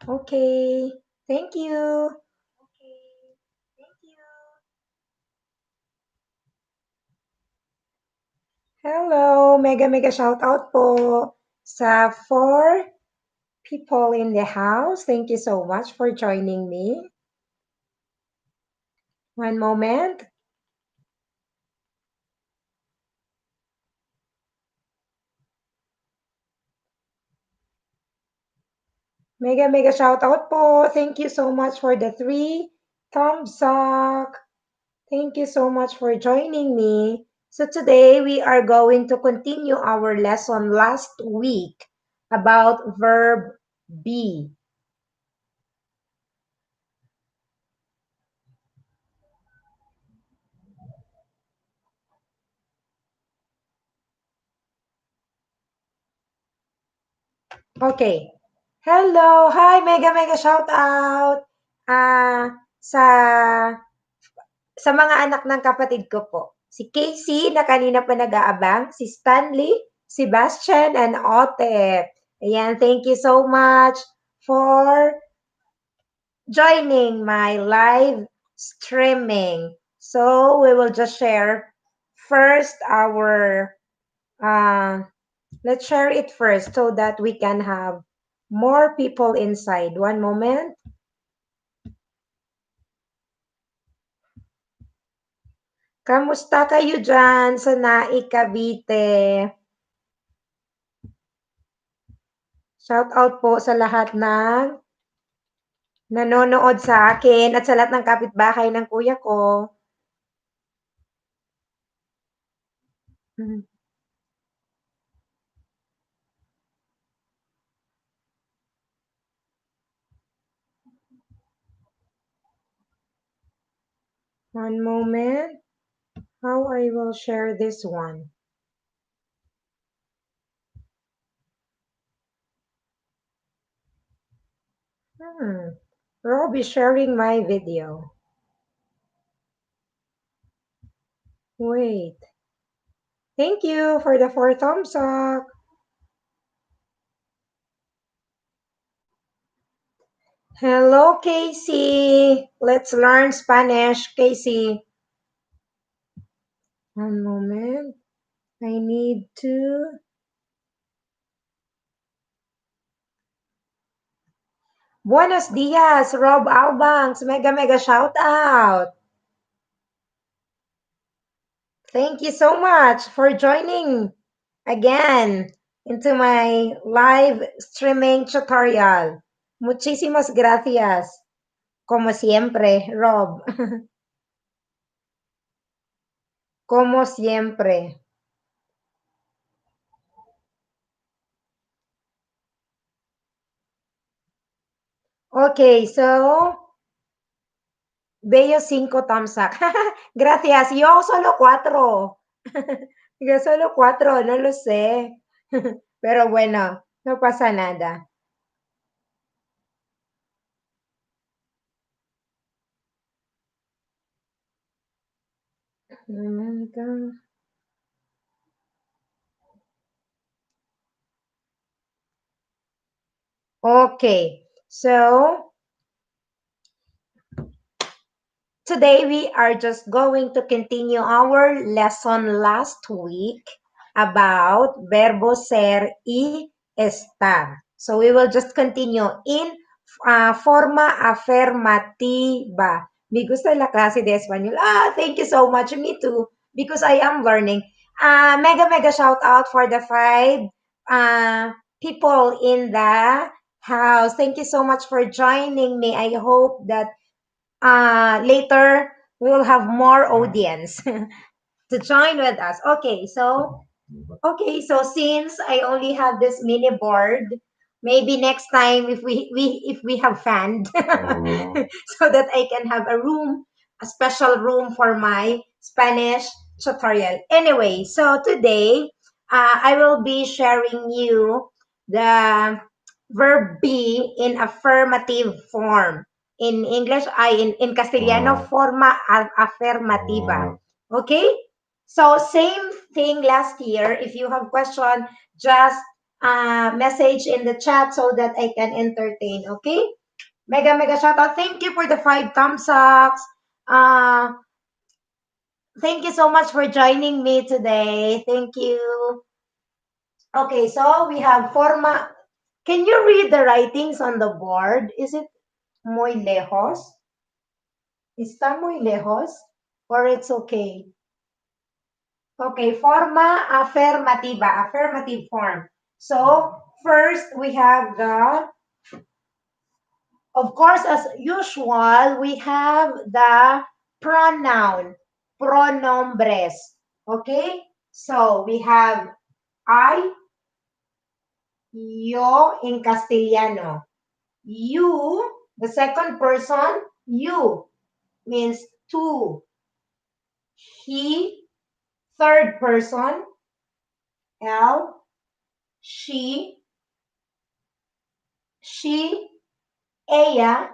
Okay. Thank you. Hello. Mega mega shout out po sa 4 people in the house. Thank you so much for joining me. One moment. Mega mega shout out po. Thank you so much for the 3 thumbs up. Thank you so much for joining me. So today we are going to continue our lesson last week about verb be. Okay. Hello. Hi, mega mega shout out. Ah, sa mga anak ng kapatid ko po. Si Casey na kanina pa nag-aabang, si Stanley, si Bastian, and Otep. Ayan, thank you so much for joining my live streaming. So we will just share first our, let's share it first so that we can have more people inside. One moment. Kamusta kayo dyan sa Naik, Cavite? Shout out po sa lahat ng nanonood sa akin at sa lahat ng kapitbahay ng kuya ko. Mhm. One moment. How I will share this one. Rob is sharing my video. Wait. Thank you for the 4 thumbs up. Hello, Casey. Let's learn Spanish, Casey. One moment. I need to. Buenos dias, Rob Albangs. Mega mega shout out. Thank you so much for joining again into my live streaming tutorial. Muchísimas gracias. Como siempre, Rob. Como siempre. Okay, so veo 5 thumbs up. Gracias. Yo solo 4. Yo solo 4, no lo sé. Pero bueno, no pasa nada. Okay, so today we are just going to continue our lesson last week about verbo ser y estar. So we will just continue in forma afirmativa. Me gusta la clase de español. Thank you so much. Me too, because I am learning. Mega mega shout out for the 5 people in the house. Thank you so much for joining me. I hope that later we will have more audience to join with us. Okay, so since I only have this mini board, maybe next time if we have fan so that I can have a special room for my Spanish tutorial. Anyway, so today I will be sharing you the verb be in affirmative form. In English, in Castellano, forma afirmativa. Okay? So same thing last year. If you have question, just message in the chat so that I can entertain, okay? Mega, mega shout out. Thank you for the 5 thumbs ups. Uh, thank you so much for joining me today. Thank you. Okay, so we have Forma. Can you read the writings on the board? Is it muy lejos? ¿Está muy lejos? Or it's okay? Okay, Forma Affirmativa, affirmative form. So, first we have of course, as usual, we have the pronoun, pronombres. Okay? So, we have I, yo in Castellano. You, the second person, you means two. He, third person, L, she, ella,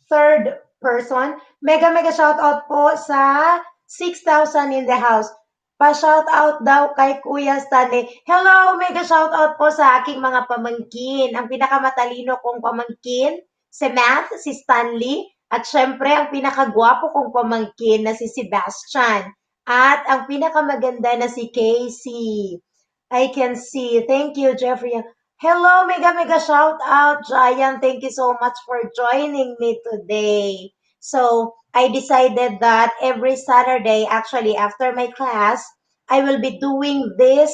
third person. Mega mega shout out po sa 6,000 in the house. Pa-shout out daw kay Kuya Stanley. Hello, mega shout out po sa aking mga pamangkin. Ang pinakamatalino kong pamangkin, si Math, si Stanley, at syempre ang pinakagwapo kong pamangkin na si Sebastian. At ang pinakamaganda na si Casey. I can see. Thank you, Jeffrey. Hello, mega mega shout out, Giant. Thank you so much for joining me today. So, I decided that every Saturday, actually after my class, I will be doing this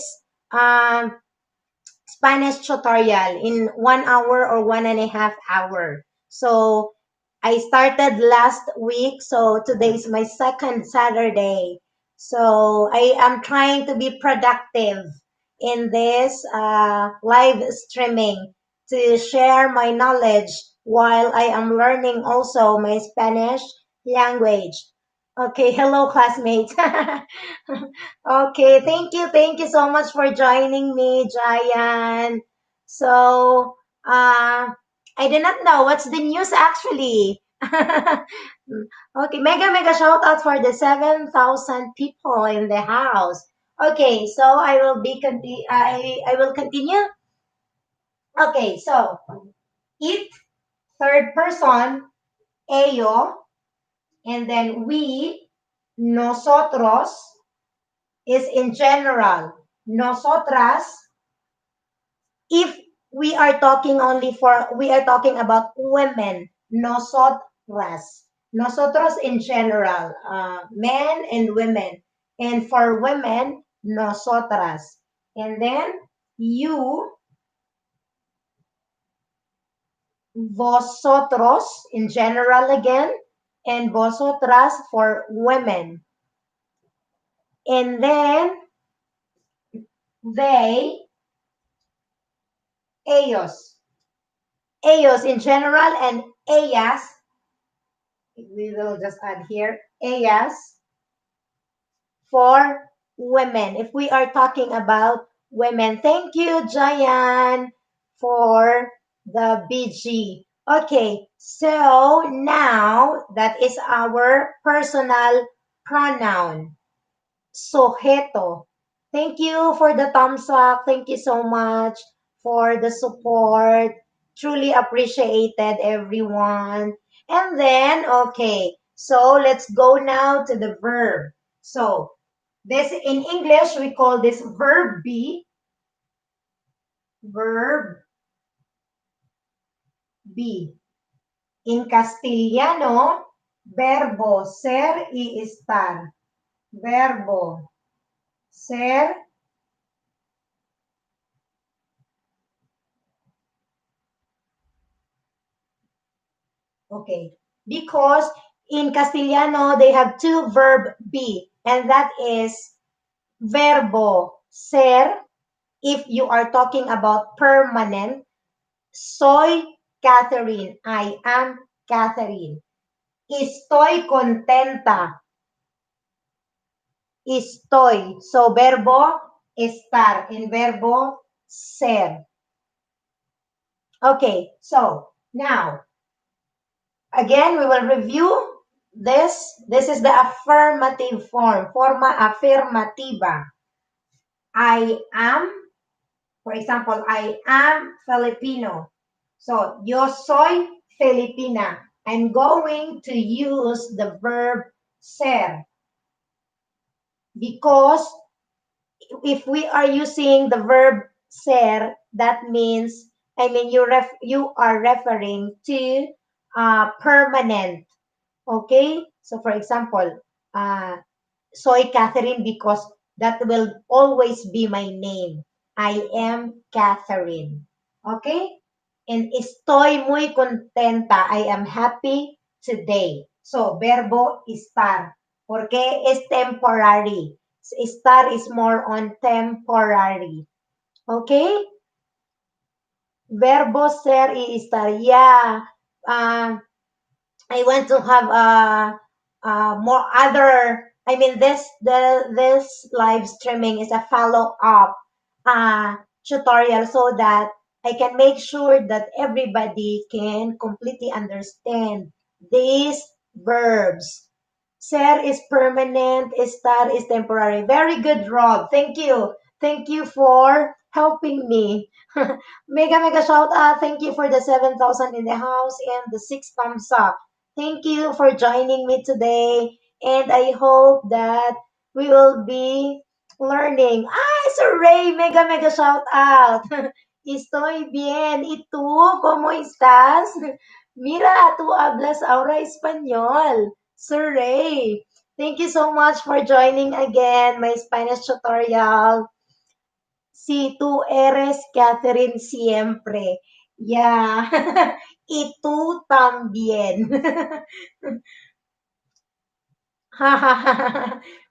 um, Spanish tutorial in 1 hour or 1.5 hour. So I started last week, so today is my second Saturday. So I am trying to be productive in this live streaming to share my knowledge while I am learning also my Spanish language. Okay, hello classmates. Okay, thank you so much for joining me, Jayan. So, I do not know what's the news actually. Okay, mega mega shout out for the 7,000 people in the house. Okay, so I will continue. Okay, so it, third person, ello, and then we, nosotros, is in general. Nosotras, if we are talking about women, nosotras. Nosotros in general, men and women. And for women, nosotras. And then you, vosotros in general again, and vosotras for women. And then they, ellos. Ellos in general and ellas, we will just add here, ellas for women. If we are talking about women. Thank you, Jayan, for the BG. Okay, so now that is our personal pronoun. Sujeto. Thank you for the thumbs up. Thank you so much for the support. Truly appreciated, everyone. And then, okay, so let's go now to the verb. So, this in English, we call this verb be. Verb be. In Castellano, verbo ser y estar. Verbo ser Okay. Because in Castellano, they have two verb be, and that is verbo ser, if you are talking about permanent. Soy Catherine. I am Catherine. Estoy contenta. Estoy. So, verbo estar in verbo ser. Okay. So, now, again, we will review this. This is the affirmative form, forma affirmativa. I am, For example, I am Filipino. So, yo soy Filipina. I'm going to use the verb ser because if we are using the verb ser, that means, I mean, you are referring to permanent. Okay? So, for example, uh, soy Catherine because that will always be my name. I am Catherine. Okay? And estoy muy contenta. I am happy today. So, verbo estar. Porque es temporary. Estar is more on temporary. Okay? Verbo ser y estar. Yeah. Um, I want to have more other. I mean, this live streaming is a follow up tutorial so that I can make sure that everybody can completely understand these verbs. Ser is permanent, estar is temporary. Very good, Rob. Thank you. Thank you for helping me. Mega shout out. Thank you for the 7,000 in the house and the 6 thumbs up. Thank you for joining me today. And I hope that we will be learning. Sir Ray, mega shout out. Estoy bien. ¿Y tú? ¿Cómo estás? Mira, tú hablas ahora español. Sir Ray, thank you so much for joining again my Spanish tutorial. Si tú eres Catherine siempre. Yeah. Y tú también.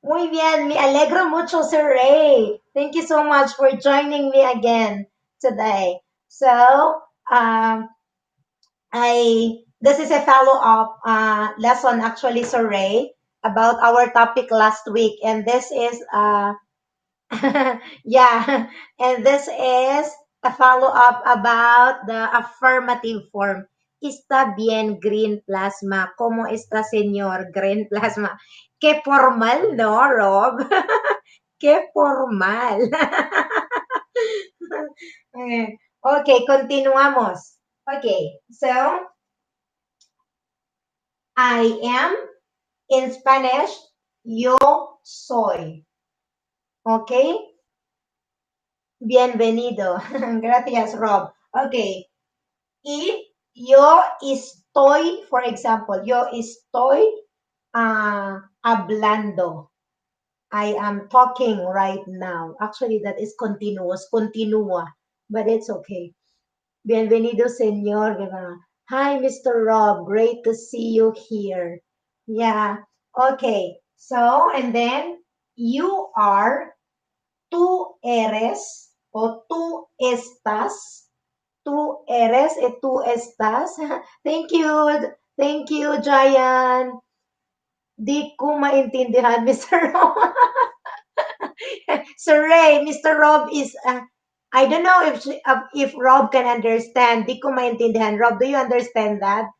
Muy bien, me alegro mucho, Sir Ray. Thank you so much for joining me again today. So, this is a follow-up lesson actually, Sir Ray, about our topic last week, and this is yeah, and this is a follow-up about the affirmative form. Está bien, green plasma. ¿Cómo está, señor green plasma? Qué formal, ¿no, Rob? Qué formal. Okay, continuamos. Okay, so I am in Spanish, yo soy. Okay, bienvenido. Gracias, Rob. Okay, y yo estoy, for example, yo estoy hablando. I am talking right now. Actually, that is continuous, continua, but it's okay. Bienvenido, señor. Diba? Hi, Mr. Rob. Great to see you here. Yeah. Okay. So, and then you are, tú eres, o tú estás. Tú eres, tú estás. Thank you. Thank you, Jayan. Di ko maintindihan, Mr. Rob. Sir Ray, Mr. Rob is, I don't know if Rob can understand. Di ko maintindihan. Rob, do you understand that?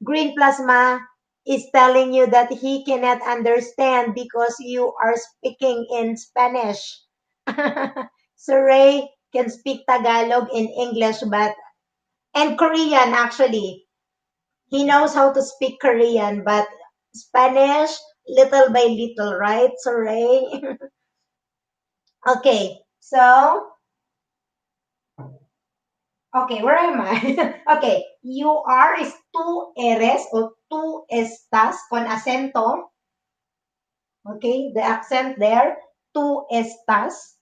Green Plasma is telling you that he cannot understand because you are speaking in Spanish. Sir Ray can speak Tagalog and English, and Korean actually. He knows how to speak Korean, but Spanish, little by little, right, Sir Ray? Okay, so, okay, where am I? Okay, you are is tú eres o tú estás con acento. Okay, the accent there, tú estás.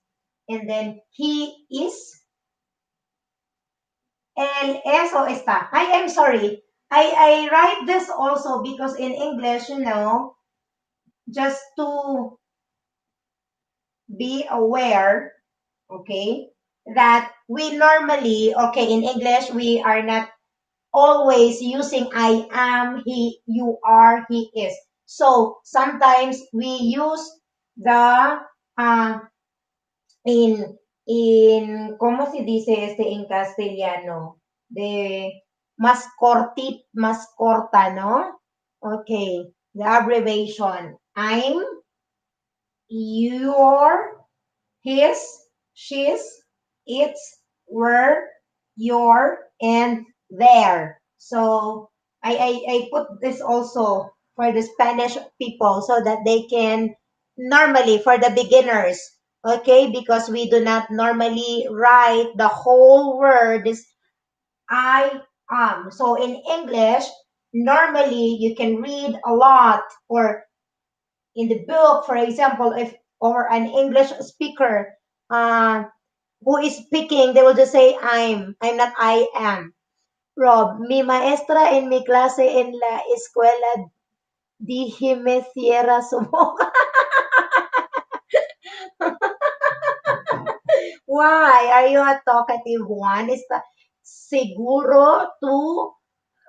And then he is, él es o está. I am sorry. I write this also because in English, just to be aware, okay, that we normally, okay, in English, we are not always using I am, he, you are, he is. So sometimes we use the ¿cómo se dice en castellano? De más corta, ¿no? Okay, the abbreviation. I'm, your, his, she's, It's, were, your, and their. So I put this also for the Spanish people so that they can normally for the beginners, okay, because we do not normally write the whole word is I am. So in English, normally you can read a lot, or in the book, for example, if or an English speaker uh, who is speaking, they will just say I'm not I am. Rob, mi maestra en mi clase en la escuela dije me cierra su boca. Why? Are you a talkative one? Está seguro tú,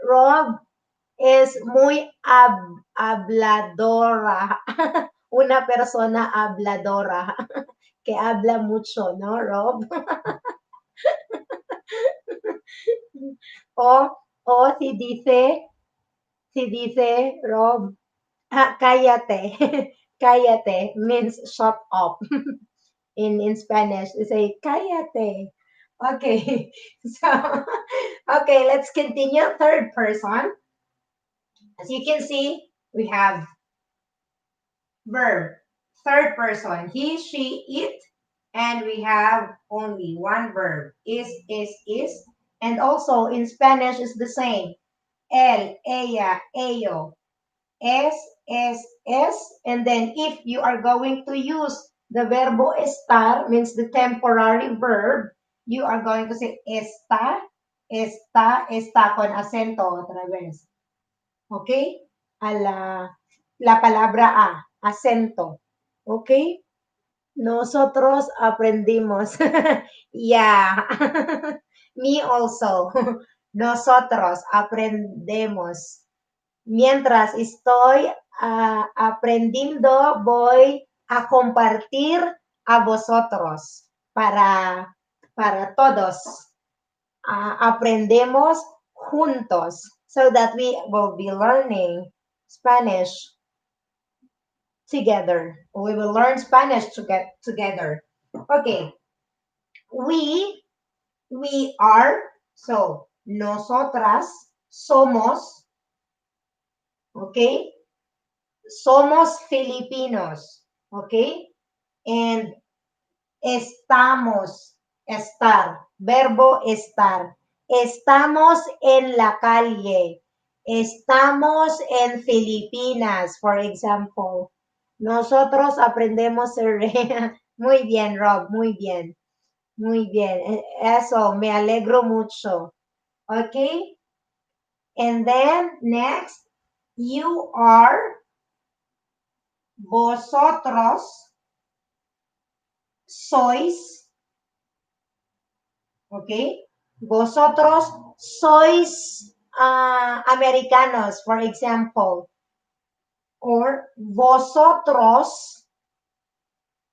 Rob, es muy habladora. Una persona habladora que habla mucho, ¿no, Rob? O, o si dice, Rob, cállate, cállate means shut up. In Spanish, they say cállate. Okay, so, okay, let's continue. Third person. As you can see, we have verb. Third person, he, she, it, and we have only one verb, is. And also in Spanish, it's the same. Él, ella, ello, es, and then if you are going to use the verbo estar, means the temporary verb, you are going to say está con acento otra vez. Okay? A la palabra acento. Okay? Nosotros aprendimos. Yeah. Me also. Nosotros aprendemos. Mientras estoy aprendiendo, voy a compartir a vosotros para todos. Aprendemos juntos so that we will be learning Spanish together. We will learn Spanish together. Okay. We are, so nosotras somos, okay? Somos Filipinos, okay? And estamos, estar, verbo estar. Estamos en la calle. Estamos en Filipinas, for example. Nosotros aprendemos muy bien, Rob, muy bien. Muy bien. Eso, me alegro mucho. Okay? And then next, you are, vosotros, sois, okay? Vosotros sois americanos, for example. Or vosotros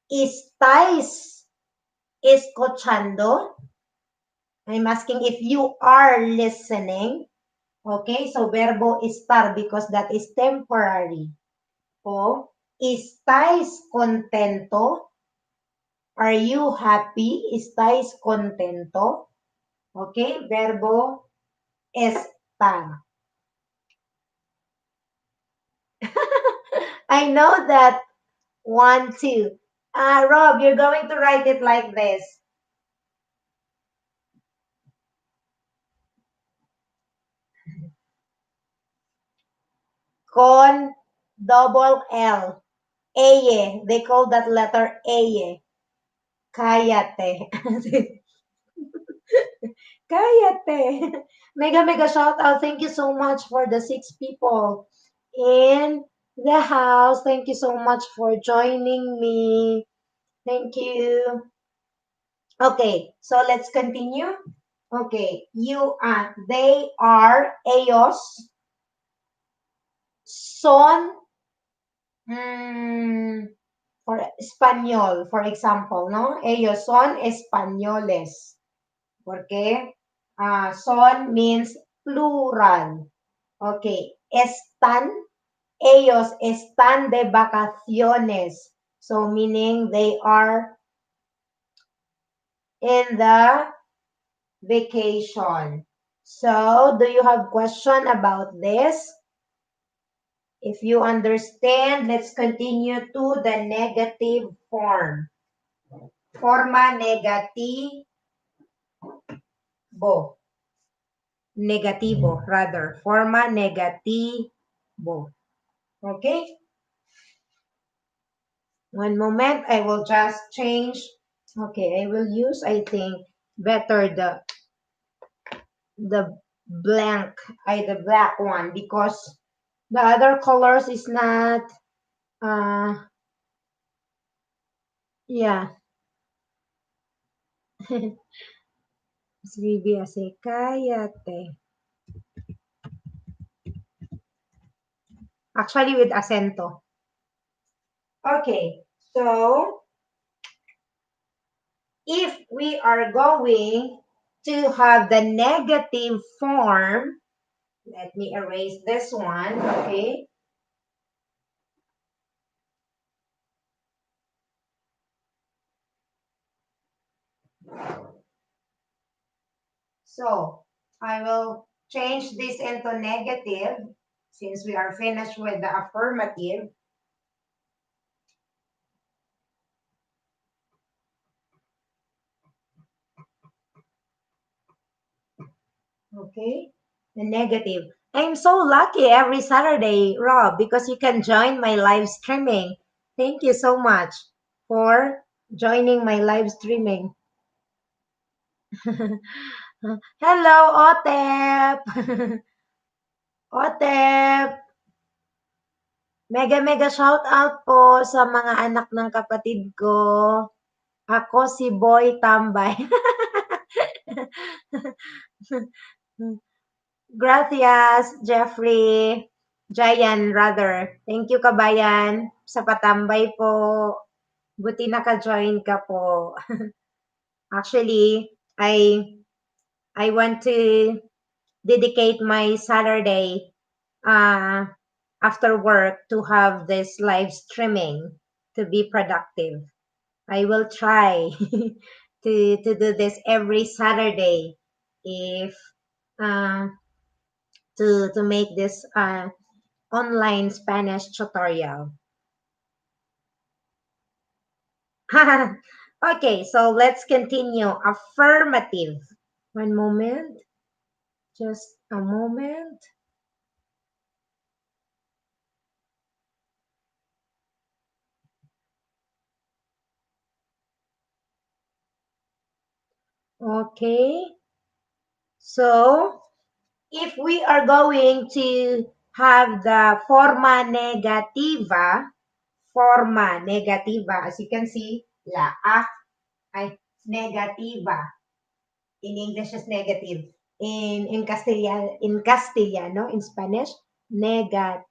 estáis escuchando. I'm asking if you are listening. Okay, so verbo estar because that is temporary. O estáis contento. Are you happy? ¿Estáis contento? Okay, verbo estar. I know that one, two. Rob, you're going to write it like this. Con double L. Eye. They call that letter Eye. Cállate. Cállate. Mega shout out. Thank you so much for the 6 people in the house. Thank you so much for joining me. Thank you. Okay, so let's continue. Okay, they are, ellos son, for español, for example, ¿no? Ellos son españoles. Porque son means plural. Okay, ellos están de vacaciones. So meaning they are in the vacation. So, do you have question about this? If you understand, let's continue to the negative form. Forma negativo. Negativo, rather. Forma negativo. Okay? One moment, I will just change. Okay, I will use, I think, better the blank, the black one, because the other colors is not, uh, yeah. Sribi Asekayate. Actually, with acento. Okay, so if we are going to have the negative form, let me erase this one, okay? So I will change this into negative since we are finished with the affirmative. Okay, the negative. I'm so lucky every Saturday, Rob, because you can join my live streaming. Thank you so much for joining my live streaming. Hello, Otep! Otep! Mega mega shout out po sa mga anak ng kapatid ko. Ako si Boy Tambay. Gracias, Jeffrey. Jayan, rather. Thank you, kabayan, sa patambay po. Buti naka-join ka po. Actually, I want to dedicate my Saturday after work to have this live streaming to be productive. I will try to do this every Saturday if uh, to make this online Spanish tutorial. Okay, so let's continue. Affirmative. One moment. Just a moment. Okay. So, if we are going to have the forma negativa, as you can see, la A ay negativa. In English is negative. In Castellano, in Spanish, negativa.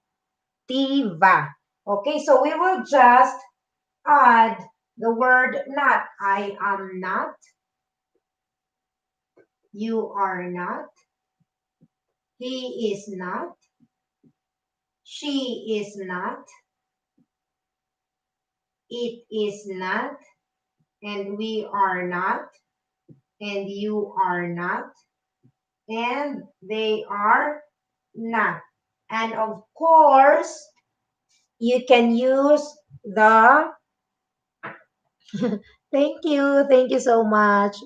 Okay, so we will just add the word not. I am not. You are not. He is not. She is not. It is not. And we are not. And you are not. And they are not. And of course, you can use the thank you so much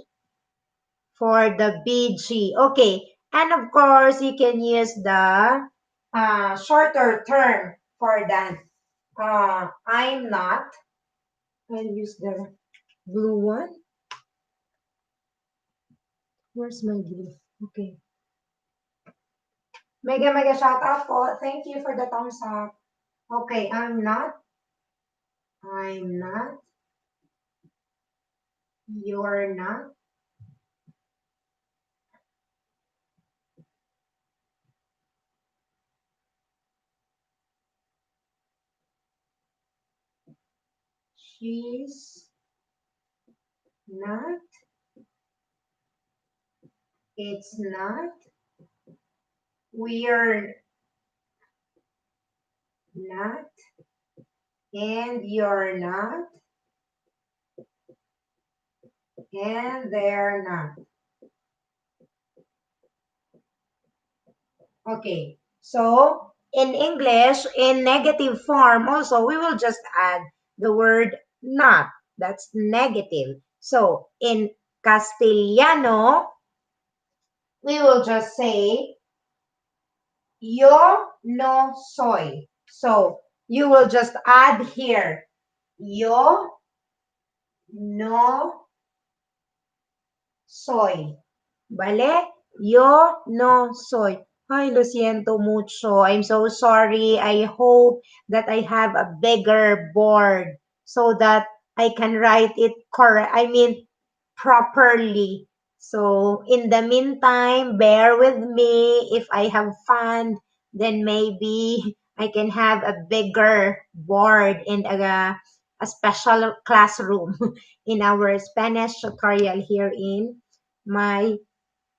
for the BG. Okay, and of course you can use the shorter term for that. I'm not. I'll use the blue one. Where's my blue? Okay. Mega mega shout out po. Thank you for the thumbs up. Okay, I'm not. I'm not. You're not. She's not. It's not. We're not. And you're not. And they're not. Okay. So in English, in negative form also, we will just add the word not. That's negative. So in Castellano, we will just say yo no soy. So you will just add here yo no soy. ¿Vale? Yo no soy. Ay, lo siento mucho. I'm so sorry. I hope that I have a bigger board so that I can write it correct. I mean, properly. So, in the meantime, bear with me. If I have fun, then maybe I can have a bigger board in a special classroom in our Spanish tutorial here in my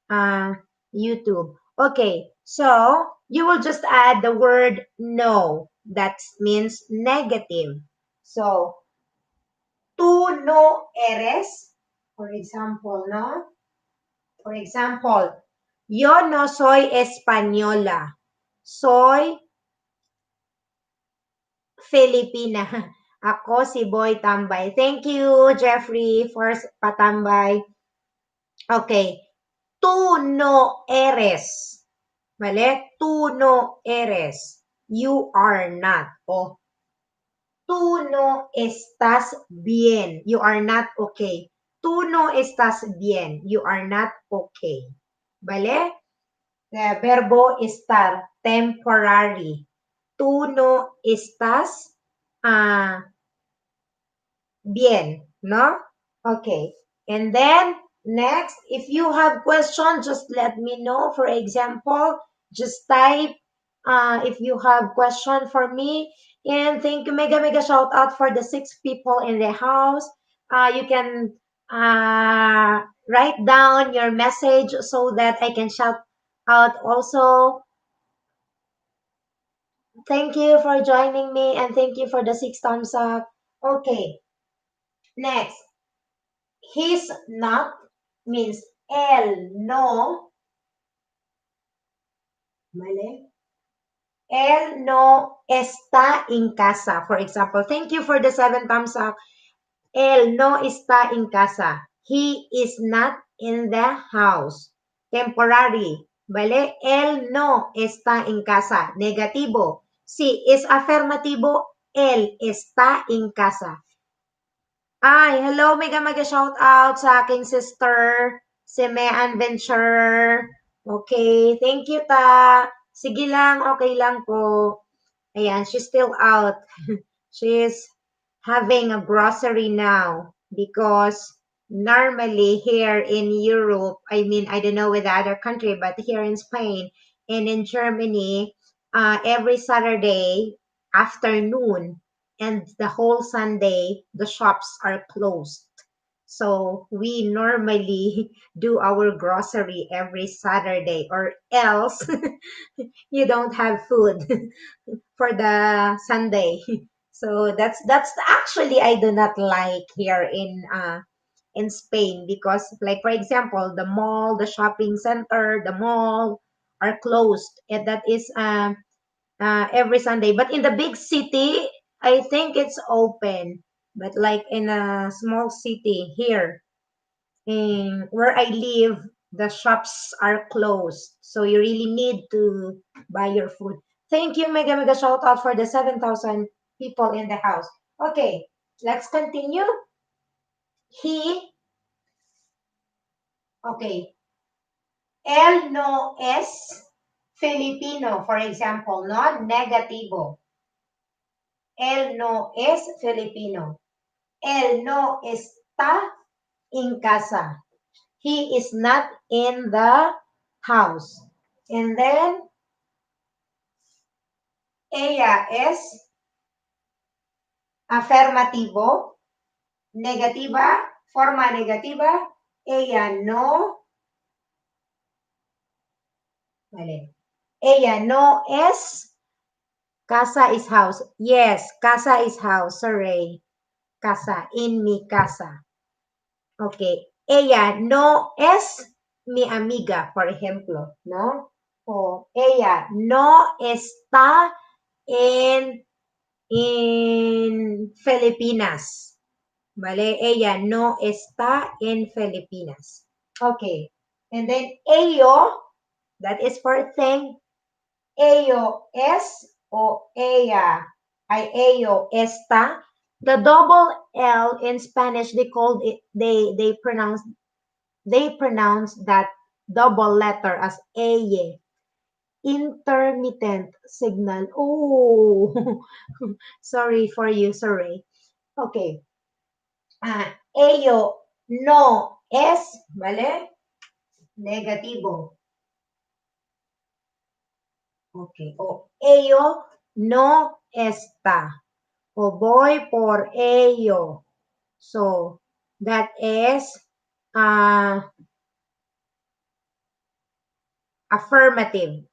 uh, YouTube. Okay, so you will just add the word no. That means negative. So, tú no eres, for example, no? For example, yo no soy española. Soy Filipina. Ako si Boy Tambay. Thank you, Jeffrey, for patambay. Okay. Tú no eres. ¿Vale? Tú no eres. You are not. O tú no estás bien. You are not okay. Tú no estás bien. You are not okay. ¿Vale? Verbo estar. Temporary. Tú no estás bien, ¿no? Okay. And then next, if you have questions, just let me know. For example, just type if you have question for me. And thank you, mega shout out for the 6 people in the house. You can write down your message so that I can shout out also. Thank you for joining me and thank you for the 6 thumbs up. Okay, next. He's not means él no, ¿vale? Él no está en casa, for example. Thank you for the 7 thumbs up. Él no está en casa. He is not in the house. Temporary, ¿vale? Él no está en casa. Negativo. Sí, es afirmativo. Él está en casa. Ay, hello, mega shout out sa aking sister, si Mean Venture. Okay, thank you ta. Sige lang, okay lang po. Ayan, she's still out. She's having a grocery now because normally here in Europe, I mean, I don't know with the other country, but here in Spain and in Germany, every Saturday afternoon and the whole Sunday, the shops are closed. So we normally do our grocery every Saturday, or else you don't have food for the Sunday. So that's actually I do not like here in Spain because, like, for example, the mall, the shopping center, the mall are closed, and that is every Sunday. But in the big city, I think it's open. But like in a small city here, in where I live, the shops are closed. So you really need to buy your food. Thank you, mega shout out for the 7,000 people in the house. Okay, let's continue. He, okay, él no es Filipino, for example, no negativo. Él no es Filipino. Él no está en casa. He is not in the house. And then, ella es afirmativo, negativa, forma negativa. Ella no, vale. Ella no es, casa is house. Yes, casa is house. Sorry. Casa, in mi casa. Okay. ella no es mi amiga, por ejemplo, ¿no? O ella no está en Filipinas, ¿vale? Ella no está en Filipinas. Okay. And then ello, that is for thing. Ello es o ella, ello está. The double L in Spanish, they called it, they pronounce that double letter as eye. Intermittent signal. Oh, sorry for you, sorry. Okay. Ello no es, ¿vale? Negativo. Okay. O ello no está. O voy por ello. So that is affirmative.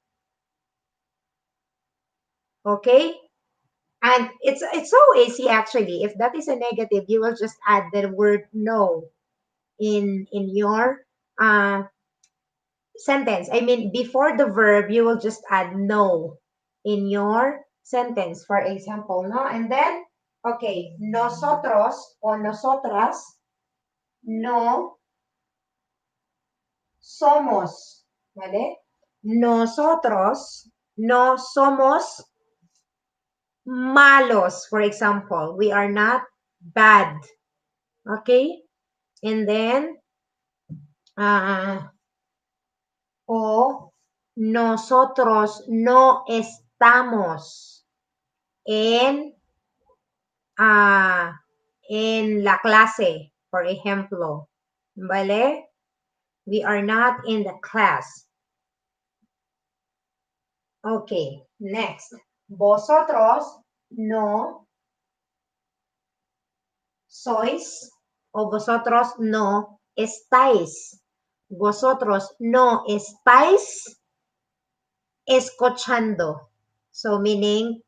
Okay? And it's so easy actually. If that is a negative, you will just add the word no in your sentence. I mean, before the verb, you will just add no in your sentence. For example, no? And then, okay, nosotros o nosotras no somos, ¿vale? Nosotros no somos malos, for example. We are not bad. Okay? And then, o nosotros no estamos en, en la clase, por ejemplo. ¿Vale? We are not in the class. Okay, next. Vosotros no sois o vosotros no estáis. Vosotros no estáis escuchando. So meaning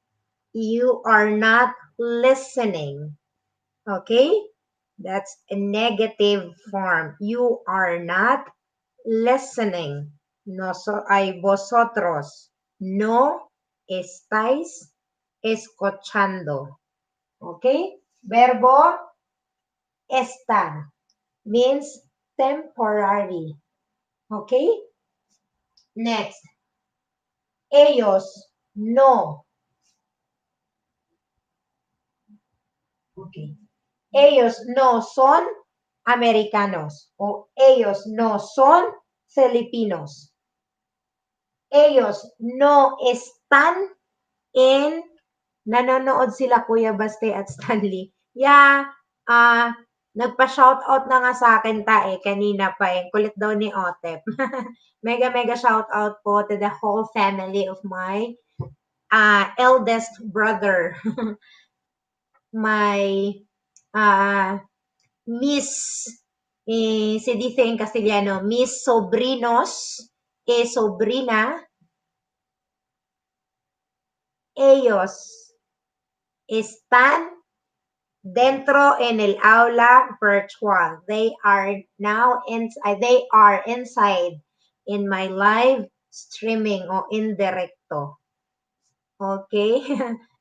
you are not listening. Okay? That's a negative form. You are not listening. No hay vosotros. No estáis escuchando. Okay? Verbo estar means temporary. Okay? Next. Ellos no. Okay. Ellos no son americanos o ellos no son filipinos. Ellos no están in, nanonood sila Kuya Baste at Stanley. Yeah, nagpa-shoutout na nga sa akin kanina pa kulit daw ni Otep. Mega shoutout po to the whole family of my eldest brother. My Miss, se dice en castellano, mis sobrinos y sobrina, ellos están dentro en el aula virtual. They are inside in my live streaming o in directo. Okay.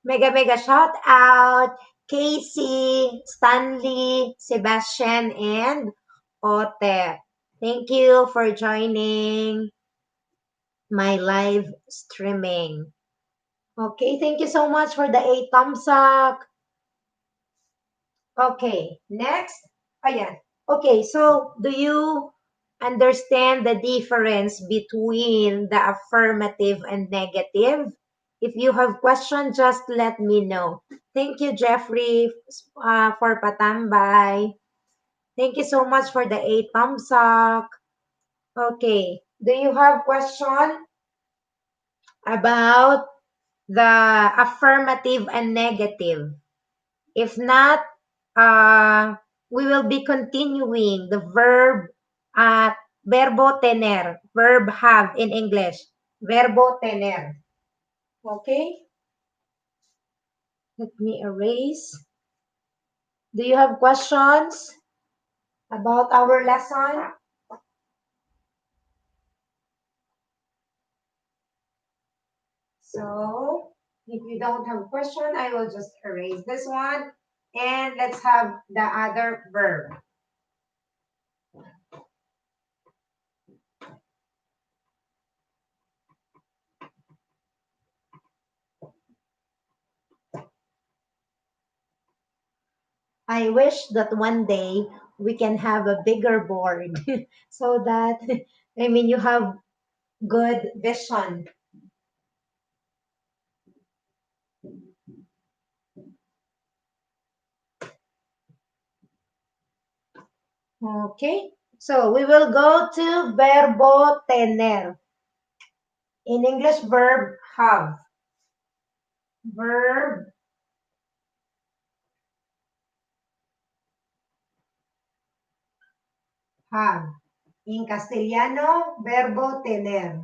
Mega shout out Casey, Stanley, Sebastian, and Otep. Thank you for joining my live streaming. Okay, thank you so much for the 8 thumbs up. Okay, next. Ayan. Okay, so do you understand the difference between the affirmative and negative? If you have questions, just let me know. Thank you, Jeffrey, for patambay. Thank you so much for the 8 thumbs up. Okay, do you have question about the affirmative and negative? If not, we will be continuing the verb, verbo tener, verb have in English, verbo tener. Okay? Let me erase. Do you have questions? about our lesson? So, if you don't have a question, I will just erase this one. And let's have the other verb. I wish that one day we can have a bigger board so that, I mean, you have good vision. Okay, so we will go to verbo tener. In English, verb have. Verb have. In Castellano, verbo tener.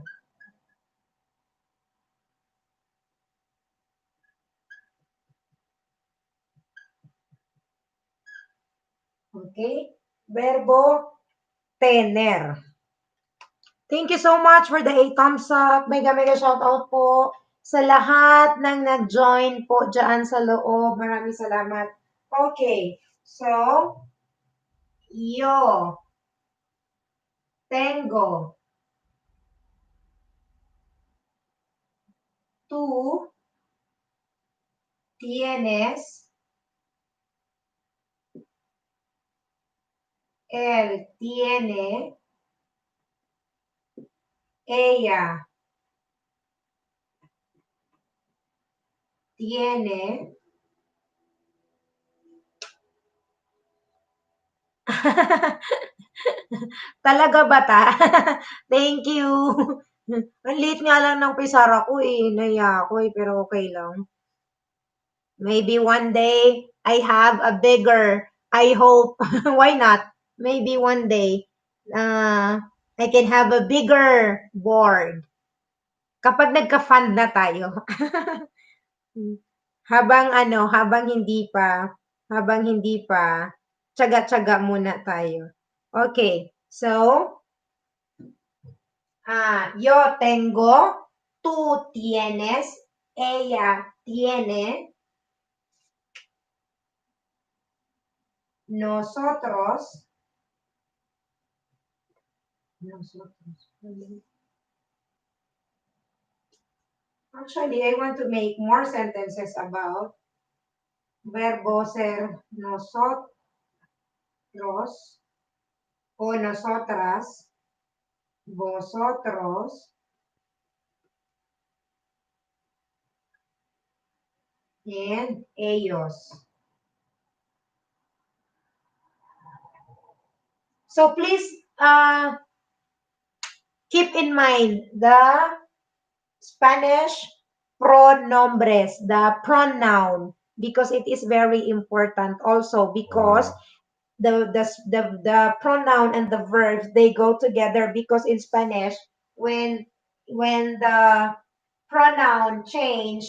Okay, verbo tener. Thank you so much for the 8 thumbs up. Mega mega shoutout po sa lahat ng nag-join po dyan sa loob. Maraming salamat. Okay, so, yo tengo tú tienes, él tiene, ella tiene. Talaga ba ta? Thank you. Ang liit nga lang ng pisara ko eh. Naiya ako eh, pero okay lang. Maybe one day I have a bigger, I hope, why not? Maybe one day I can have a bigger board. Kapag nagka-fund na tayo. habang hindi pa, tiyaga-tiyaga muna tayo. Okay, so, yo tengo, tú tienes, ella tiene, nosotros. Actually, I want to make more sentences about verbo ser nosotros o nosotras, vosotros, and ellos. So please keep in mind the Spanish pronombres, the pronoun, because it is very important also because the pronoun and the verbs they go together because in Spanish when the pronoun change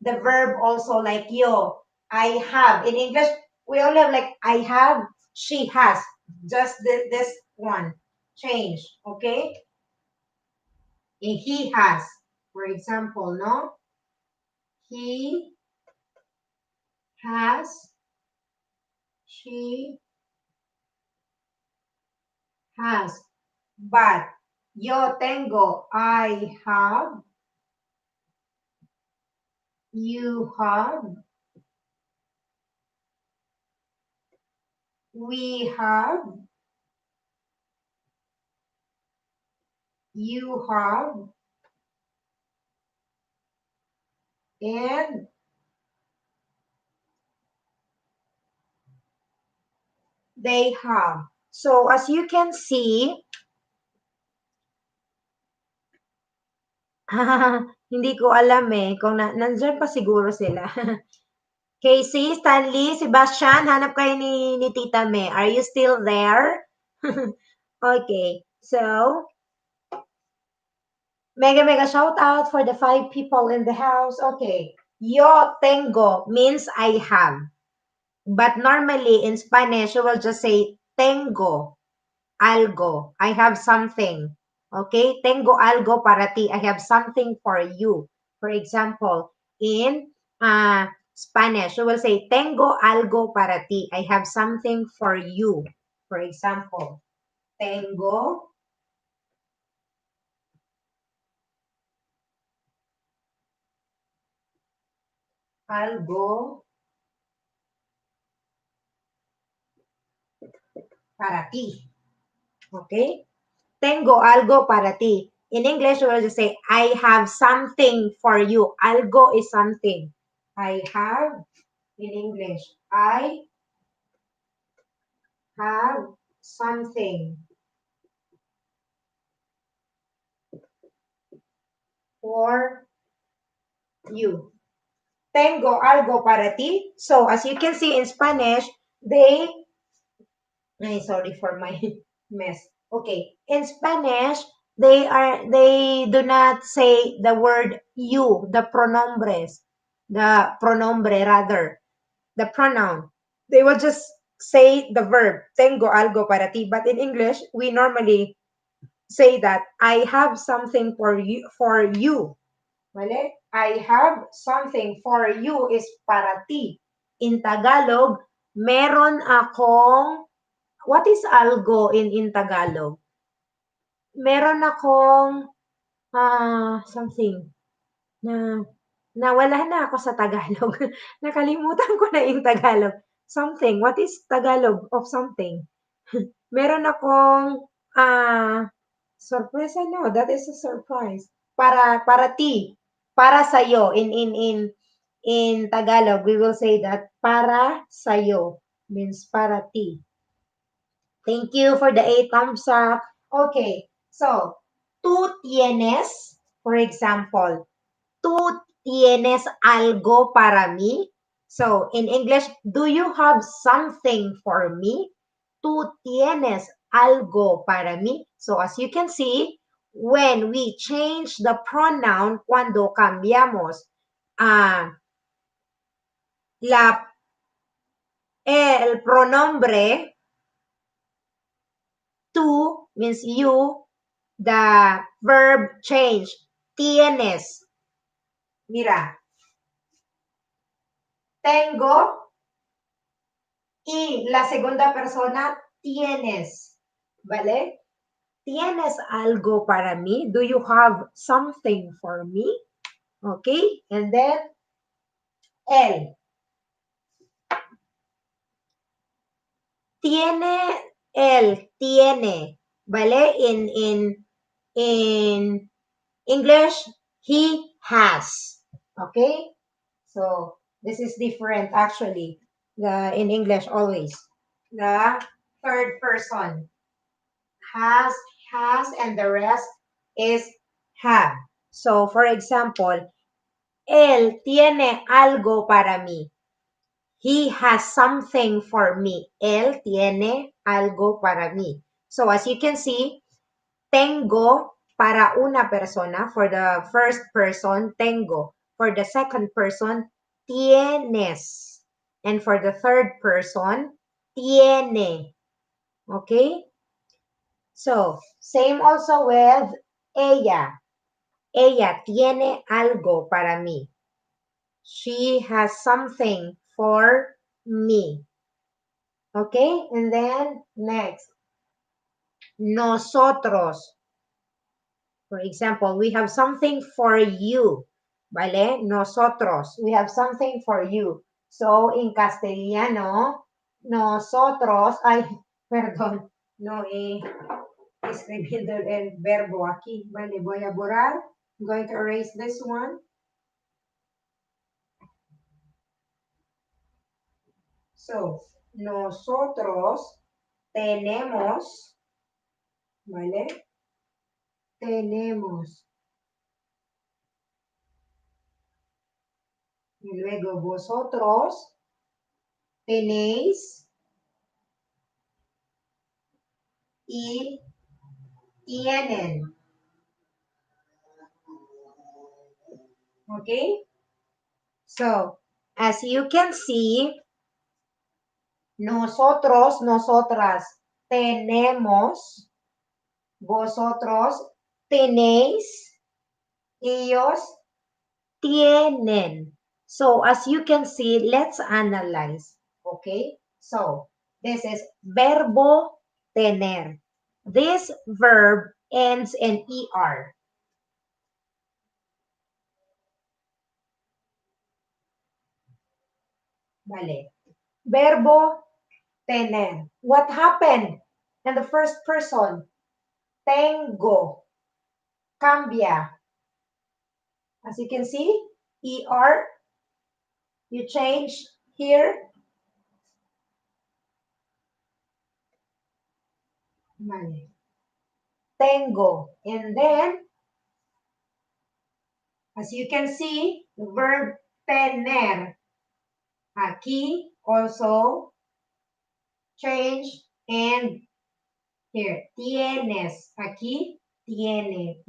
the verb also like yo I have in English we only have like I have she has just this one change okay and he has for example no he has she has but yo tengo I have you have we have you have and they have. So as you can see, hindi ko alam eh kung nandiyan pa siguro sila. Casey, Stanley, Sebastian, hanap kayo ni Tita May. Are you still there? Okay, so mega mega shout out for the 5 people in the house. Okay, yo tengo means I have. But normally in Spanish, you will just say tengo algo. I have something. Okay? Tengo algo para ti. I have something for you. For example, in Spanish, you will say, tengo algo para ti. I have something for you. For example, tengo algo para ti. Okay? Tengo algo para ti. In English, we will just say, I have something for you. Algo is something. I have, in English, I have something for you. Tengo algo para ti. So, as you can see in Spanish, sorry for my mess. Okay. In Spanish, they do not say the word you, the pronombre rather, the pronoun. They will just say the verb, tengo algo para ti. But in English, we normally say that I have something for you. Vale? I have something for you is para ti. In Tagalog, meron akong, what is algo in Tagalog? Meron akong something na nawala na ako sa Tagalog. Nakalimutan ko na yung Tagalog. Something. What is Tagalog of something? Meron akong sorpresa, no, that is a surprise. Para ti, para sa'yo. In Tagalog, we will say that para sa'yo means para ti. Thank you for the 8 thumbs up. Okay, so, tú tienes, for example, tú tienes algo para mí. So, in English, do you have something for me? Tú tienes algo para mí. So, as you can see, when we change the pronoun, cuando cambiamos el pronombre, tú means you, the verb change, tienes. Mira, tengo y la segunda persona, tienes. ¿Vale? ¿Tienes algo para mí? Do you have something for me? Okay, and then él. Él tiene, ¿vale? In English, he has. Okay? So, this is different actually. In English always. The third person. Has, and the rest is have. So, for example, él tiene algo para mí. He has something for me. Él tiene algo para mí. So, as you can see, tengo para una persona. For the first person, tengo. For the second person, tienes. And for the third person, tiene. Okay? So, same also with ella. Ella tiene algo para mí. She has something for me. Okay? And then, next. Nosotros. For example, we have something for you. ¿Vale? Nosotros. We have something for you. So, in castellano, nosotros, perdón, no escribiendo el verbo aquí. Vale, voy a borrar. I'm going to erase this one. So, nosotros tenemos, ¿vale? Tenemos. Y luego vosotros tenéis y tienen. Okay? So, as you can see, nosotros, nosotras, tenemos, vosotros tenéis, ellos tienen. So as you can see, let's analyze. Okay? So this is verbo tener. This verb ends in ER. Vale. Verbo tener. What happened in the first person? Tengo. Cambia. As you can see, ER, you change here. Vale. Tengo. And then, as you can see, the verb tener. Aquí also change and here. Tienes. Aquí tiene.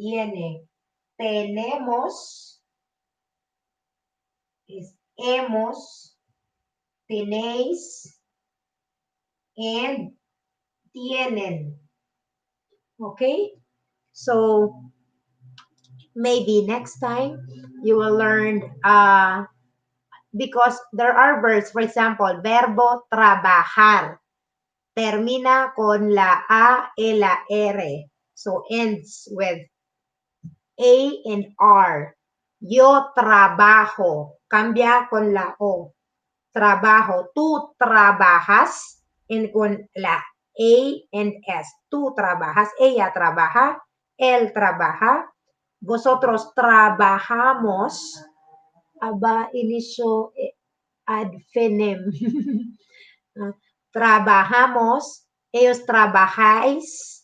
Tenemos is hemos, tenéis, and tienen. Okay? So maybe next time you will learn because there are verbs, for example, verbo trabajar. Termina con la A y la R. So ends with A and R. Yo trabajo. Cambia con la O. Trabajo. Tú trabajas. And con la A and S. Tú trabajas. Ella trabaja. Él trabaja. Vosotros trabajamos. Aba, inicio ad fenem. Trabajamos. Ellos trabajáis.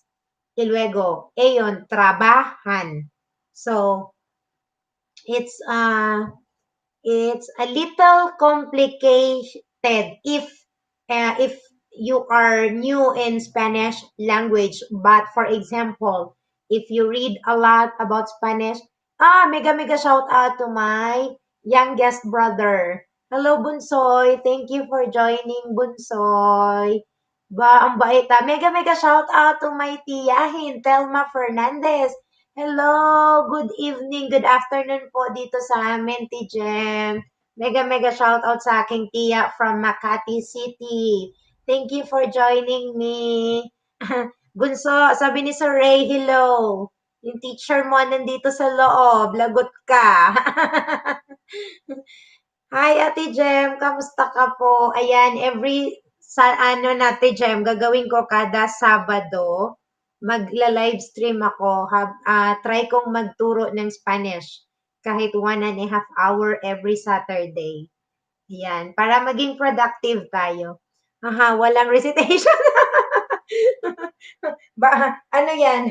Y luego, ellos trabajan. So, it's a little complicated if you are new in Spanish language. But for example, if you read a lot about Spanish, mega shout out to my youngest brother. Hello, Bunsoy. Thank you for joining, Bunsoy. Ang bait. Mega shout out to my tiyahin, Telma Fernandez. Hello, good evening, good afternoon po dito sa amin, Jem. Mega shout out sa aking tiya from Makati City. Thank you for joining me. Bunso, sabi ni Sir Ray, hello. Yung teacher mo nandito sa loob, lagot ka. Hi, Ate Jem, kamusta ka po? Ayan, Ate Jem, gagawin ko kada Sabado, magla-live stream ako. Try kong magturo ng Spanish kahit 1.5 hour every Saturday. Ayan, para maging productive tayo. Walang recitation. Ano yan?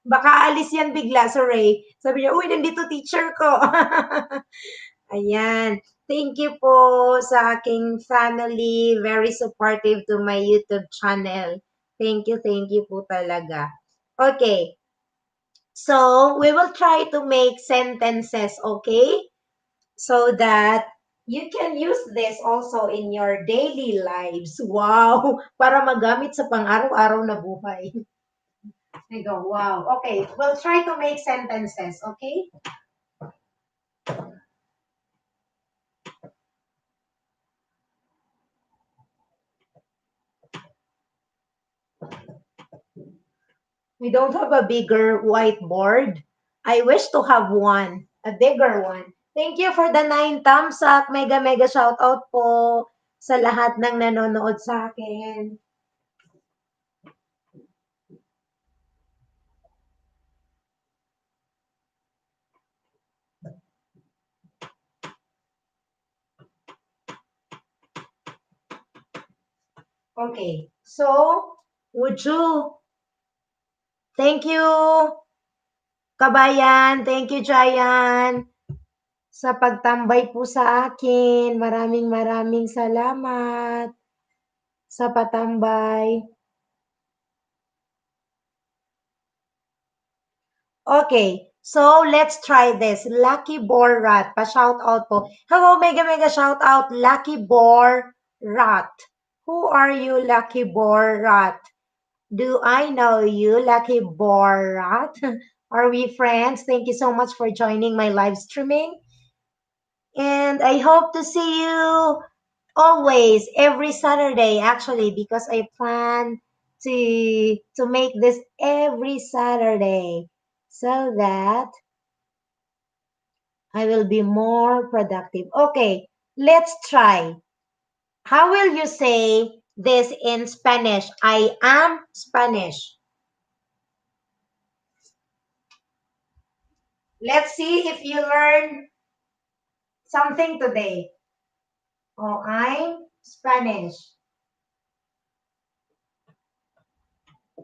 Baka alis yan bigla, Sir Ray. Sabi niya, uy, nandito teacher ko. Ayan. Thank you po sa aking family. Very supportive to my YouTube channel. Thank you po talaga. Okay. So, we will try to make sentences, okay? So that you can use this also in your daily lives. Wow! Para magamit sa pang-araw-araw na buhay. I go, wow. Okay, we'll try to make sentences, okay? We don't have a bigger whiteboard. I wish to have one, a bigger one. Thank you for the 9 thumbs up. Mega shout out po sa lahat ng nanonood sa akin. Okay, so would you? Thank you, Kabayan. Thank you, Jayan, sa pagtambay po sa akin. Maraming salamat sa patambay. Okay, so let's try this. Lucky Borat. Pa-shout out po. Hello, mega shout out. Lucky Borat. Who are you, Lucky Borat? Do I know you, Lucky Borat? Are we friends? Thank you so much for joining my live streaming. And I hope to see you always, every Saturday, actually, because I plan to make this every Saturday so that I will be more productive. Okay, let's try. How will you say this in Spanish? I am Spanish. Let's see if you learn something today. Oh, I'm Spanish.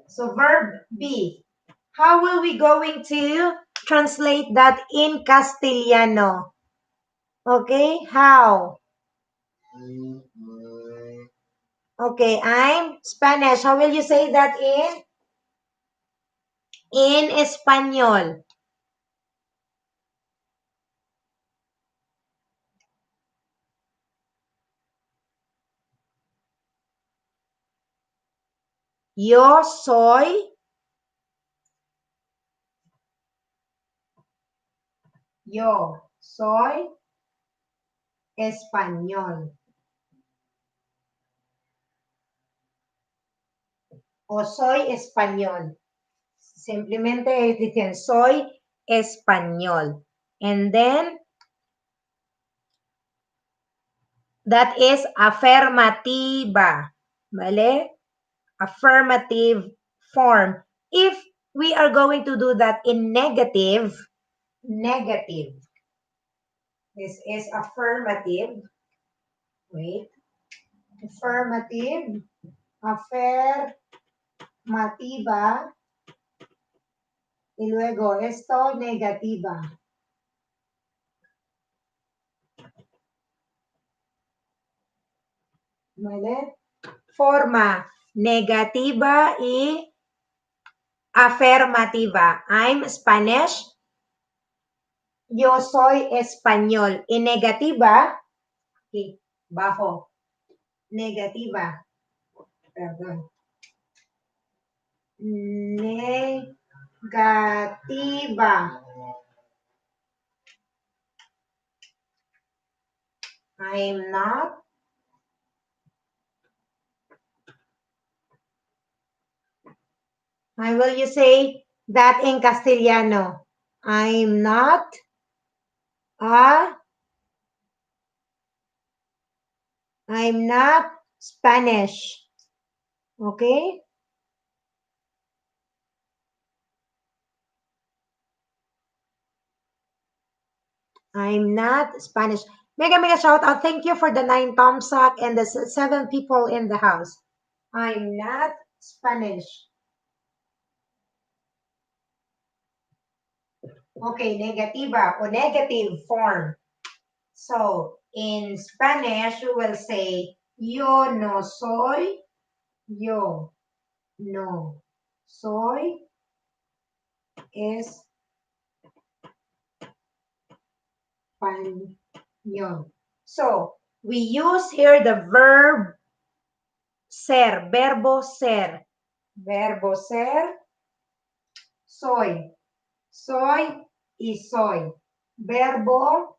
So verb be. How will we going to translate that in Castellano? Okay, how? Okay, I'm Spanish. How will you say that in Español? Yo soy, yo soy español. O soy español. Simplemente dicen soy español. And then that is affirmativa. ¿Vale? Affirmative form. If we are going to do that in negative, this is affirmative. Wait. Affirmative. Affirmativa. Y luego esto, negativa. ¿Vale? Forma negativa y afirmativa. I'm Spanish. Yo soy español. Y negativa, aquí, bajo. Negativa. Perdón. Negativa. I'm not. How will you say that in Castellano? I'm not a, I'm not Spanish. Okay? I'm not Spanish. Mega shout out. Thank you for the 9 thumbs up and the 7 people in the house. I'm not Spanish. Okay, negativa or negative form. So in Spanish, you will say yo no soy, yo no soy español. So we use here the verb ser, verbo ser. Verbo ser, soy. Soy y soy. Verbo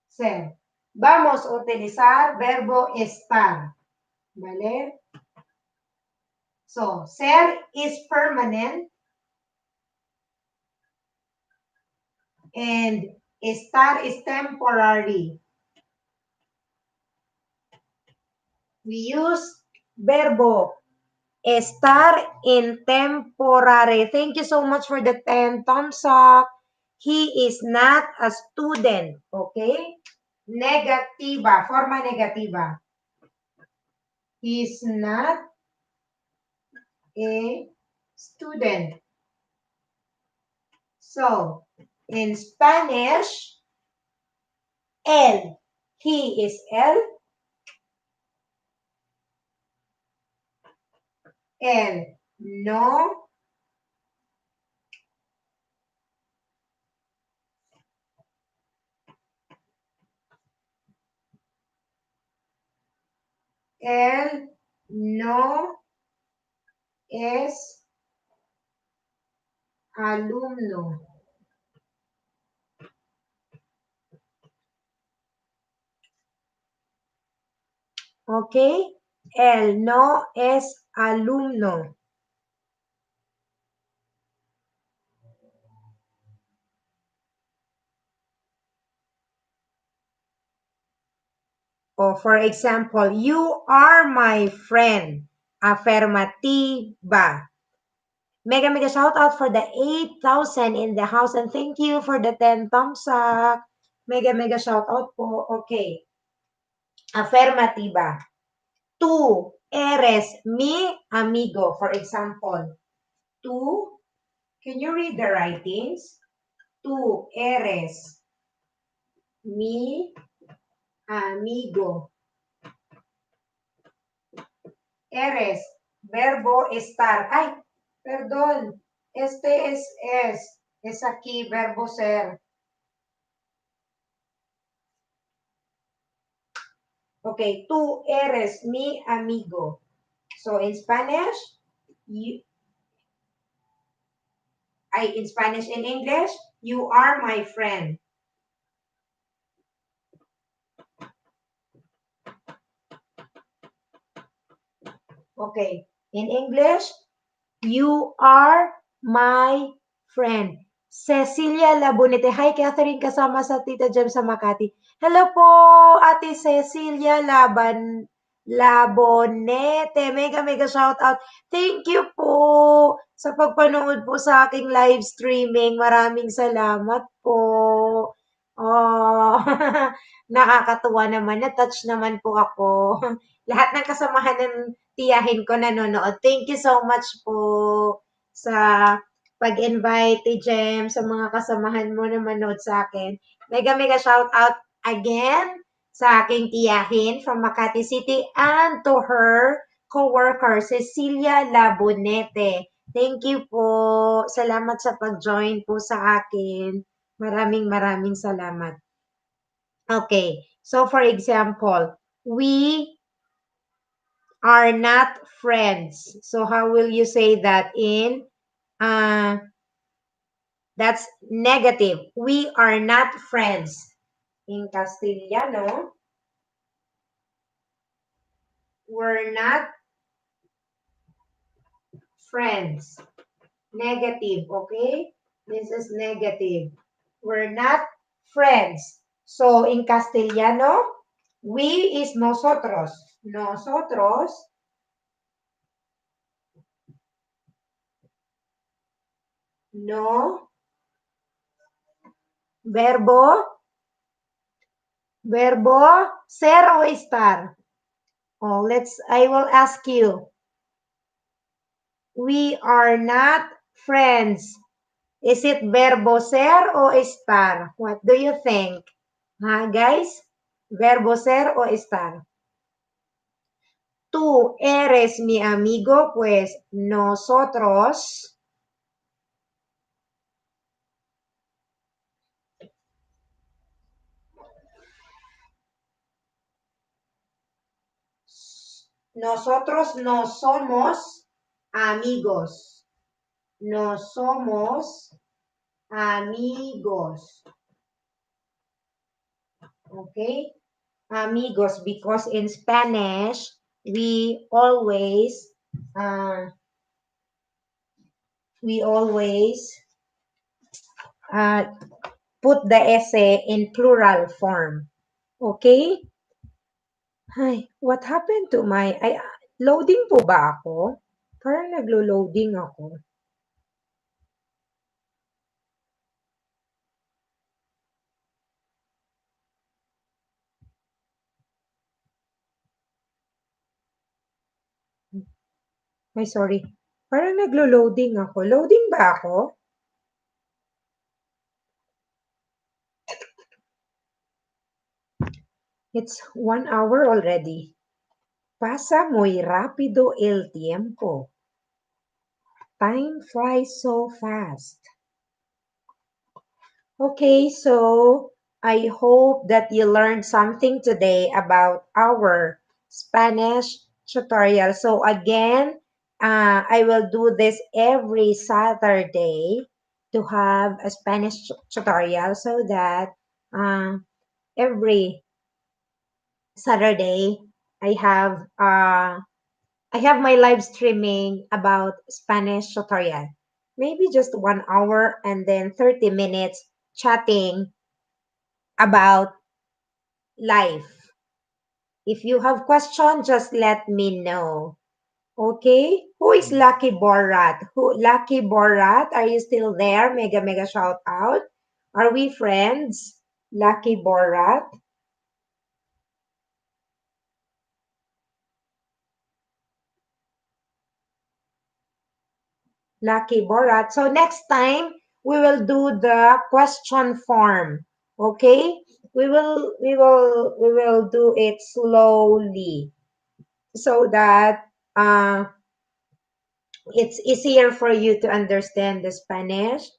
ser. Vamos a utilizar verbo estar. ¿Vale? So, ser is permanent and estar is temporary. We use verbo estar in temporary. Thank you so much for the 10 thumbs up. He is not a student. Okay? Negativa, forma negativa. He is not a student. So, in Spanish, él. He is él. Él no. Él no es alumno. ¿Ok? Él no es alumno. O for example, you are my friend. Affirmativa. Mega shout out for the 8,000 in the house and thank you for the 10 thumbs up. Mega shout out po. Okay. Affirmativa. Tú eres mi amigo. For example, tú, can you read the writings? Tú eres mi amigo. Eres, verbo estar. Ay, perdón. Este es. Es aquí, verbo ser. Okay, tú eres mi amigo. So in Spanish, in Spanish and English, you are my friend. Okay, in English, you are my friend. Cecilia Labonete. Hi, Catherine, kasama sa Tita Jem sa Makati. Hello po, Ate Cecilia Labonete. Mega shout out. Thank you po sa pagpanood po sa aking live streaming. Maraming salamat po. Oh, nakakatuwa naman. Na-touch naman po ako. Lahat ng kasamahan ng tiyahin ko nanonood. Thank you so much po sa pag-invite, Jem, sa mga kasamahan mo na manood sa akin. Mega shout out again sa aking tiyahin from Makati City and to her co-worker, Cecilia Labonete. Thank you po. Salamat sa pag-join po sa akin. Maraming salamat. Okay. So, for example, we are not friends. So how will you say that in that's negative. We are not friends. In Castellano, we're not friends. Negative, okay? This is negative. We're not friends. So in Castellano, we is nosotros. Nosotros no verbo ser o estar. Oh, I will ask you. We are not friends. Is it verbo ser o estar? What do you think? Guys? Verbo ser o estar? Tú eres mi amigo, pues nosotros no somos amigos. No somos amigos. Okay? Amigos, because in Spanish, we always put the essay in plural form. Okay? Hi, what happened to loading po ba ako? Parang naglo-loading ako. Ay, sorry. Parang naglo-loading ako. Loading ba ako? It's 1 hour already. Pasa muy rápido el tiempo. Time flies so fast. Okay, so I hope that you learned something today about our Spanish tutorial. So again, I will do this every Saturday to have a Spanish tutorial so that every Saturday I have I have my live streaming about Spanish tutorial. Maybe just 1 hour and then 30 minutes chatting about life. If you have question, just let me know. Okay? Who is Lucky Borat? Lucky Borat? Are you still there? Mega mega shout out. Are we friends? Lucky Borat? Lucky Borat. So next time we will do the question form. Okay? We will do it slowly so that it's easier for you to understand the Spanish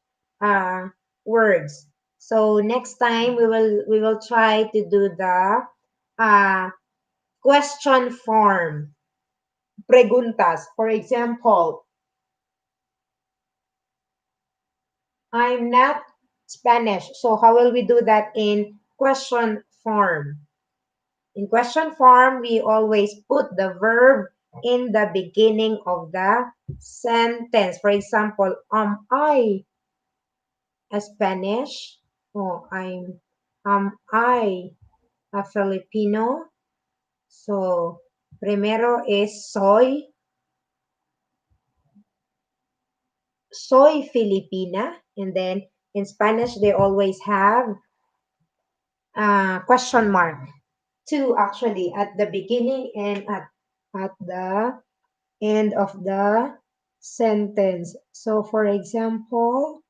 uh, words. So next time we will try to do the uh, question form. Preguntas. For example, I'm not Spanish. So how will we do that in question form? In question form, we always put the verb in the beginning of the sentence. For example, am I a Spanish? Oh, am I a Filipino? So, primero es soy Filipina. And then in Spanish, they always have question mark. Two actually at the beginning and at the end of the sentence. So for example,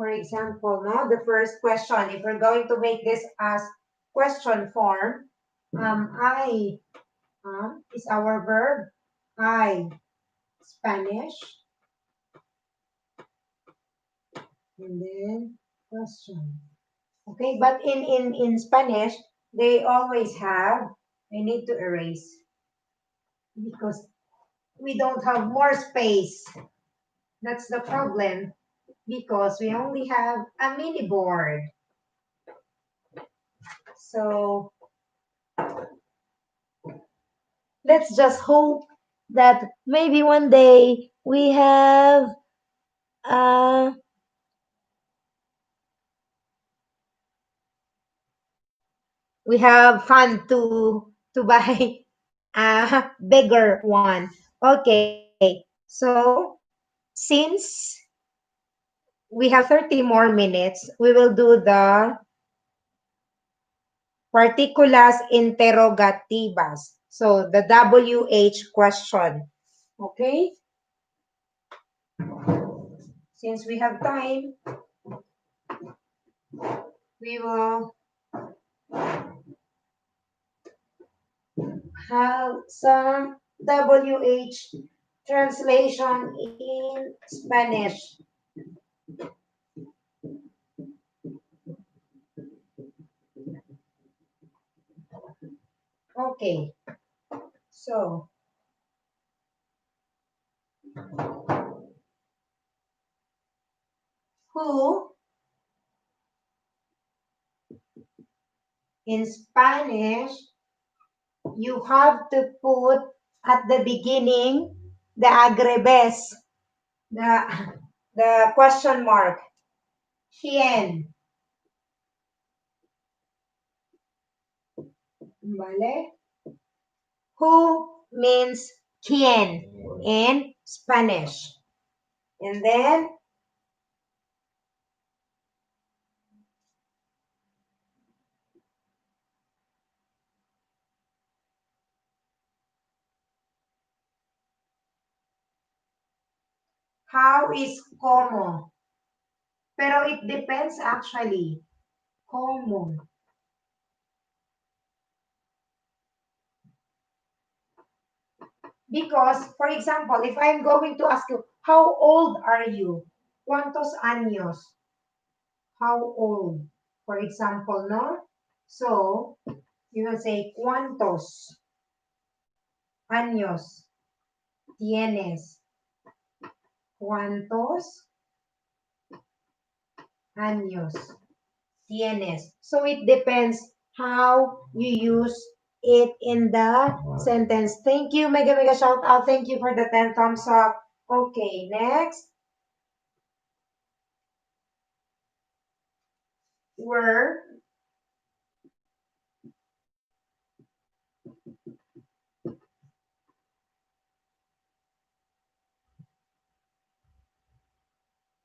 now the first question, if we're going to make this as question form, I is our verb. I Spanish and then question. Okay, but in Spanish they always have. I need to erase because we don't have more space. That's the problem because we only have a mini board. So let's just hope that maybe one day uh we have fun to buy a bigger one. Okay. So since we have 30 more minutes, we will do the partículas interrogativas. So the WH question. Okay? Since we have time, we will have some WH translation in Spanish. Okay, so who in Spanish you have to put at the beginning the agrebes, the the question mark. ¿Quién? ¿Vale? Who means quién in Spanish. And then, how is como? Pero it depends actually. Como. Because, for example, if I'm going to ask you, how old are you? ¿Cuántos años? How old? For example, no? So, you will say, ¿cuántos? años tienes? ¿Cuántos años tienes? So it depends how you use it in the sentence. Thank you, mega shout out. Thank you for the 10 thumbs up. Okay, next. Where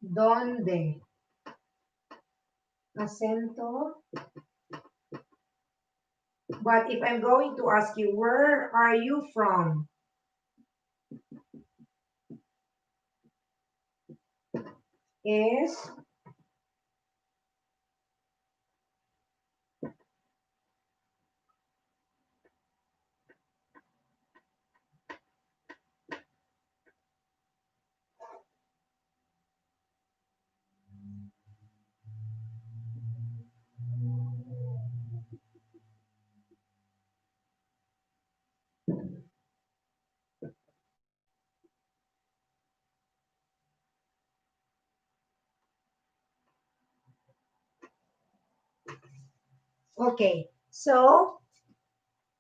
¿Dónde? Acento. But if I'm going to ask you, where are you from? Is okay. So,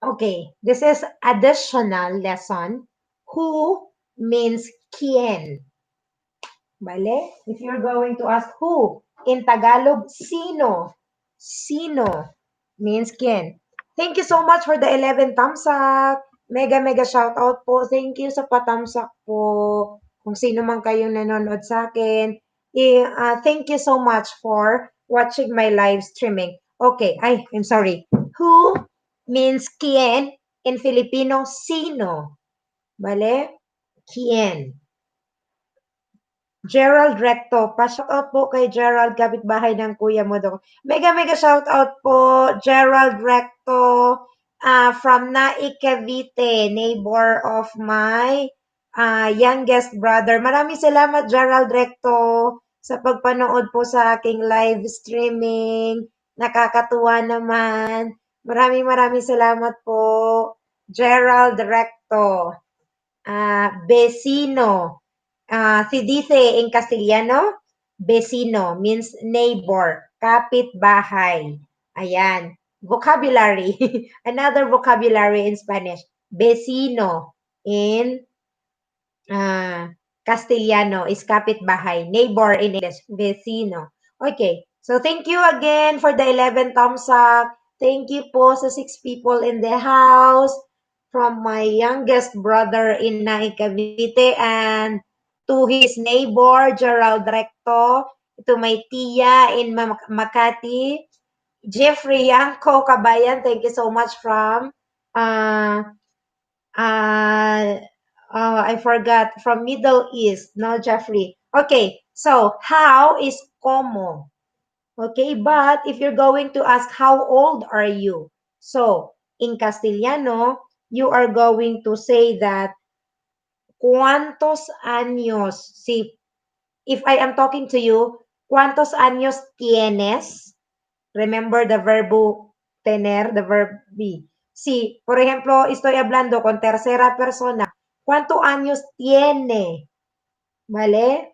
okay, this is additional lesson. Who means quién. Vale? If you're going to ask who, in Tagalog, sino. Sino means quién. Thank you so much for the 11 thumbs up. Mega shout out po. Thank you sa pa-thumbs up po. Kung sino man kayong nanonood sa akin. Thank you so much for watching my live streaming. Okay, I'm sorry. Who means quién in Filipino, sino. Vale? Quién. Gerald Recto, pa-shoutout po kay Gerald, kapitbahay ng kuya mo daw. Mega shoutout po, Gerald Recto, from Naik, Cavite, neighbor of my youngest brother. Maraming salamat, Gerald Recto, sa pagpanood po sa aking live streaming. Nakakatuwa naman. Maraming salamat po, Gerald Recto. Vecino. Se dice en castellano, vecino means neighbor, kapitbahay. Ayan. Vocabulary. Another vocabulary in Spanish. Vecino in Castellano is kapitbahay. Neighbor in English, vecino. Okay. So thank you again for the 11 thumbs up. Thank you po sa 6 people in the house. From my youngest brother in Naik, Cavite, and to his neighbor, Gerald Recto, to my tia in Makati, Jeffrey Yanko Kabayan, thank you so much from, I forgot, from Middle East, no, Jeffrey. Okay, so how is como? Okay, but if you're going to ask how old are you? So, in Castellano, you are going to say that ¿cuántos años? See, if I am talking to you, ¿cuántos años tienes? Remember the verbo tener, the verb be. Si, por ejemplo, estoy hablando con tercera persona, ¿cuántos años tiene? ¿Vale?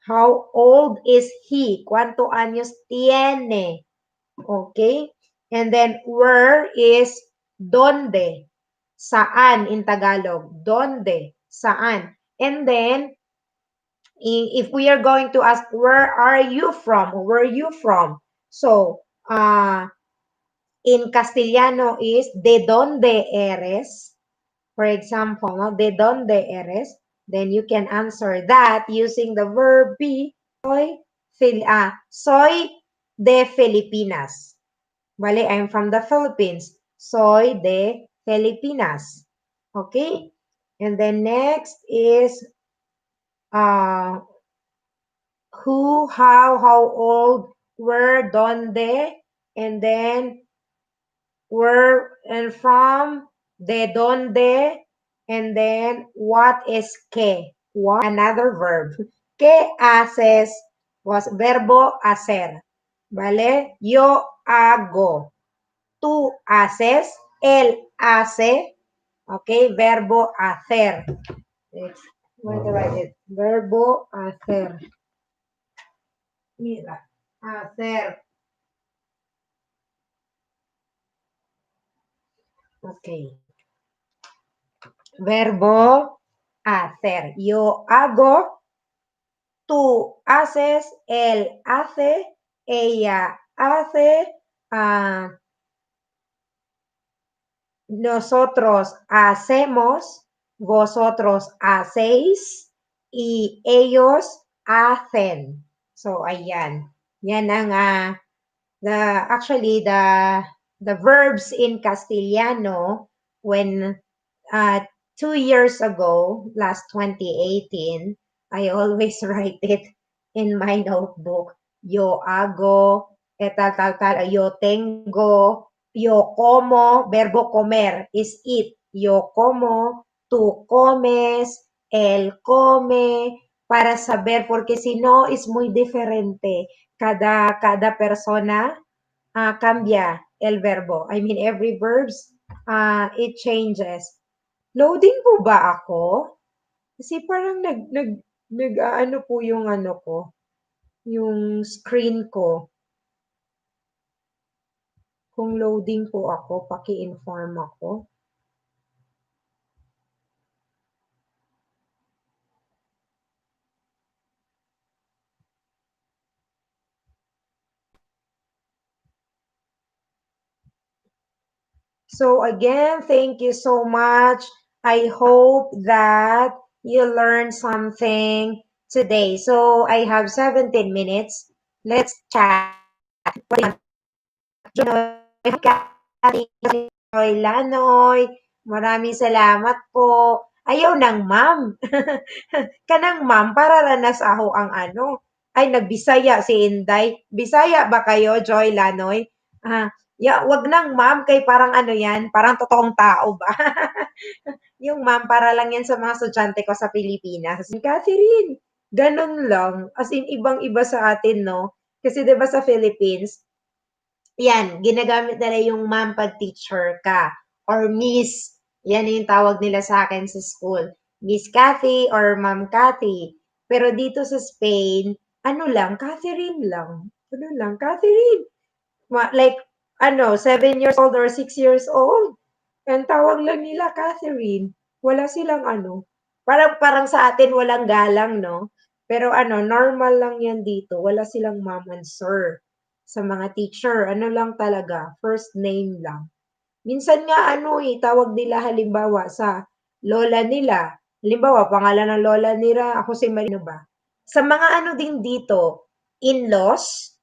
How old is he? ¿Cuántos años tiene? Okay? And then, where is donde? Saan in Tagalog? Donde? Saan? And then, if we are going to ask, where are you from? Where are you from? So, in Castellano is, ¿de dónde eres? For example, no? ¿De dónde eres? Then you can answer that using the verb be. Soy de Filipinas. Vale, I'm from the Philippines. Soy de Filipinas. Okay? And then next is who, how old, where, donde, and then where and from, de donde, and then what is que? What? Another verb. ¿Qué haces? Was verbo hacer. ¿Vale? Yo hago. Tú haces. Él hace. Okay, verbo hacer. It's going to write it. Verbo hacer. Mira, hacer. Okay. Verbo hacer. Yo hago, tú haces, él hace, ella hace, nosotros hacemos, vosotros hacéis, y ellos hacen. So, ayan. Yan ang actually the verbs in Castellano when uh, 2 years ago, last 2018, I always write it in my notebook. Yo hago, tal, yo tengo, yo como, verbo comer is eat. Yo como, tú comes, él come, para saber, porque si no, es muy diferente. Cada persona cambia el verbo. I mean, every verbs, it changes. Loading po ba ako? Kasi parang ano po yung ano ko, yung screen ko. Kung loading po ako, paki-inform ako. So again, thank you so much. I hope that you learned something today. So I have 17 minutes. Let's chat. Joy Lanoy, maraming salamat po. Ayaw ng ma'am. Kanang ma'am, para ranas ako ang ano. Ay, nagbisaya si Inday. Bisaya ba kayo, Joy Lanoy? Wag nang ma'am, kay parang ano yan, parang totoong tao ba? Yung ma'am, para lang yan sa mga estudyante ko sa Pilipinas. Catherine, ganun lang. As in, ibang-iba sa atin, no? Kasi 'di ba sa Philippines, yan, ginagamit nila yung ma'am pag teacher ka or miss. Yan yung tawag nila sa akin sa school. Miss Cathy or Ma'am Cathy. Pero dito sa Spain, ano lang, Catherine lang. Ano lang, Catherine. Like, 7 years old or 6 years old. Ang tawag lang nila Catherine. Wala silang ano. Parang sa atin walang galang, no? Pero normal lang yan dito. Wala silang ma'am and sir sa mga teacher. Ano lang talaga, first name lang. Minsan nga tawag nila halimbawa sa lola nila. Halimbawa, pangalan ng lola nila, ako si Marino ba? Sa mga din dito, in-laws,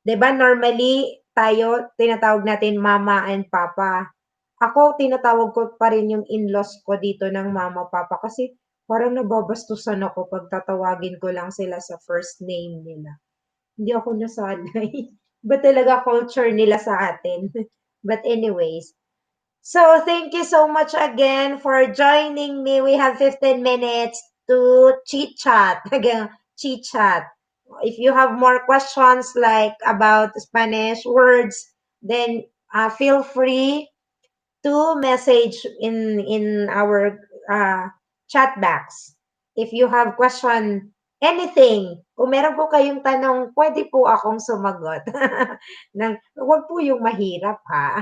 'di ba normally tayo tinatawag natin mama and papa. Ako tinatawag ko pa rin yung in-laws ko dito ng mama papa kasi parang nababastusan ako pag tatawagin ko lang sila sa first name nila. Hindi ako nasanay. Ba talaga culture nila sa atin? But anyways, so thank you so much again for joining me. We have 15 minutes to chit chat. Again, chit chat. If you have more questions like about Spanish words, then feel free to message in our chat box. If you have question, anything, kung meron po kayong tanong, pwede po akong sumagot. Huwag po yung mahirap ha.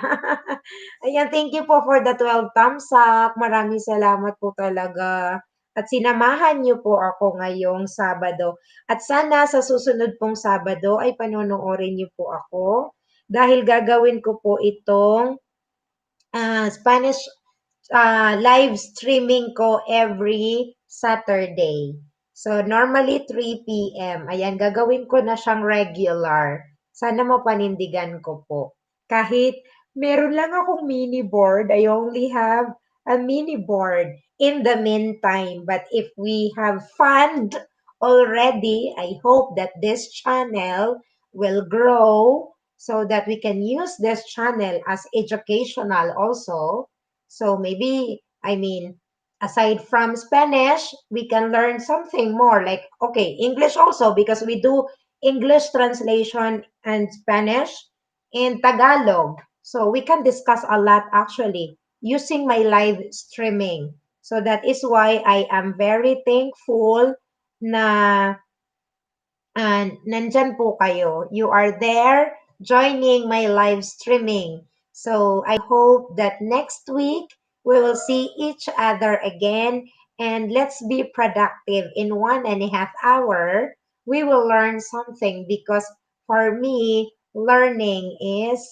Ayan, thank you po for the 12 thumbs up. Maraming salamat po talaga. At sinamahan niyo po ako ngayong Sabado. At sana sa susunod pong Sabado ay panonoorin niyo po ako dahil gagawin ko po itong Spanish live streaming ko every Saturday. So, normally 3 p.m. Ayan, gagawin ko na siyang regular. Sana mapanindigan ko po. Kahit meron lang akong mini board, I only have a mini board in the meantime. But if we have fund already, I hope that this channel will grow so that we can use this channel as educational also. So maybe, I mean, aside from Spanish, we can learn something more like, okay, English also because we do English translation and Spanish and Tagalog. So we can discuss a lot actually. using my live streaming. So that is why I am very thankful na nandyan po kayo. You are there joining my live streaming. So I hope that next week we will see each other again and let's be productive. In 1.5 hours, we will learn something because for me, learning is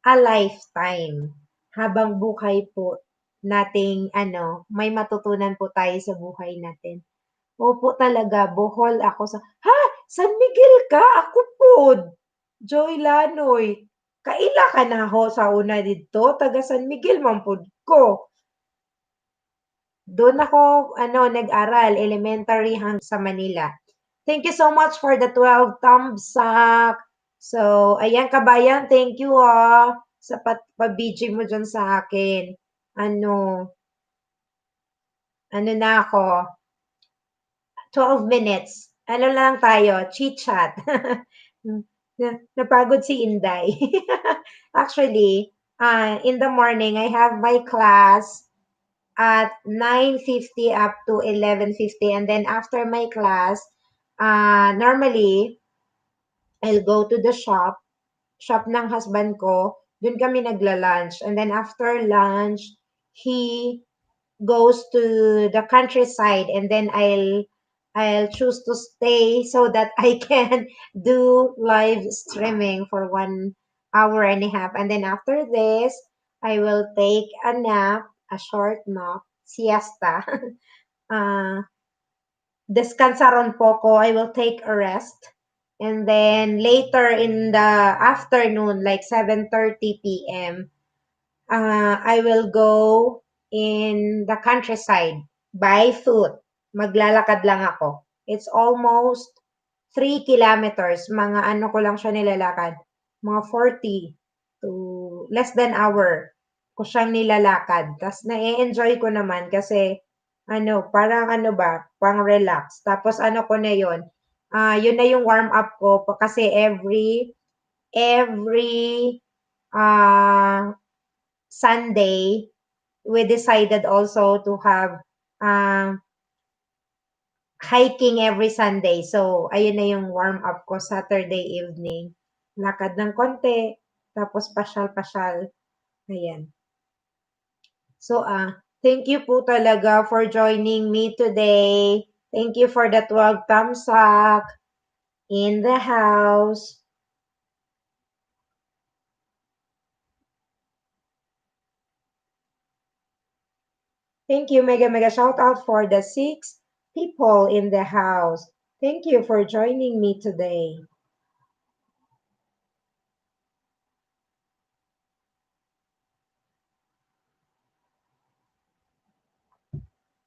a lifetime. Habang buhay po nating may matutunan po tayo sa buhay natin. Opo talaga, Bohol ako sa ha! San Miguel ka? Ako pod. Joy Lanoy. Kaila ka na ho sa una didto, taga San Miguel man pod ko. Doon ako nag-aral, elementary hanggang sa Manila. Thank you so much for the 12 thumbs up. So, ayan kabayan, thank you sa pa-BG mo dyan sa akin. Ano na ako, 12 minutes. Ano lang tayo, chit-chat. Napagod si Inday. Actually, in the morning, I have my class at 9:50 up to 11:50. And then after my class, normally, I'll go to the shop ng husband ko. Doon kami nagla-lunch. And then after lunch, he goes to the countryside and then I'll choose to stay so that I can do live streaming for 1.5 hours. And then after this, I will take a nap, a short nap, siesta. uh, Descansaron poco. I will take a rest. And then later in the afternoon, like 7:30 p.m., I will go in the countryside, buy food. Maglalakad lang ako. It's almost 3 kilometers. Mga ko lang siya nilalakad. Mga 40 to less than hour ko siyang nilalakad. Tapos na-enjoy ko naman kasi parang pang relax. Tapos ko na yun. Yun na yung warm up ko kasi every uh, Sunday, we decided also to have uh, hiking every Sunday. So, ayun na yung warm-up ko Saturday evening. Lakad ng konti, tapos pasyal-pasyal. Ayan. So, thank you po talaga for joining me today. Thank you for the 12 thumbs up in the house. Thank you, mega shout out for the 6 people in the house. Thank you for joining me today.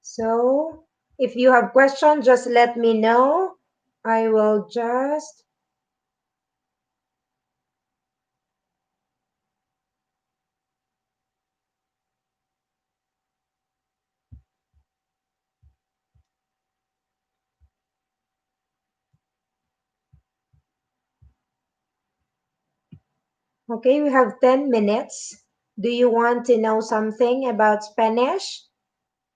So, if you have questions, just let me know. I will just Okay, we have 10 minutes. Do you want to know something about Spanish?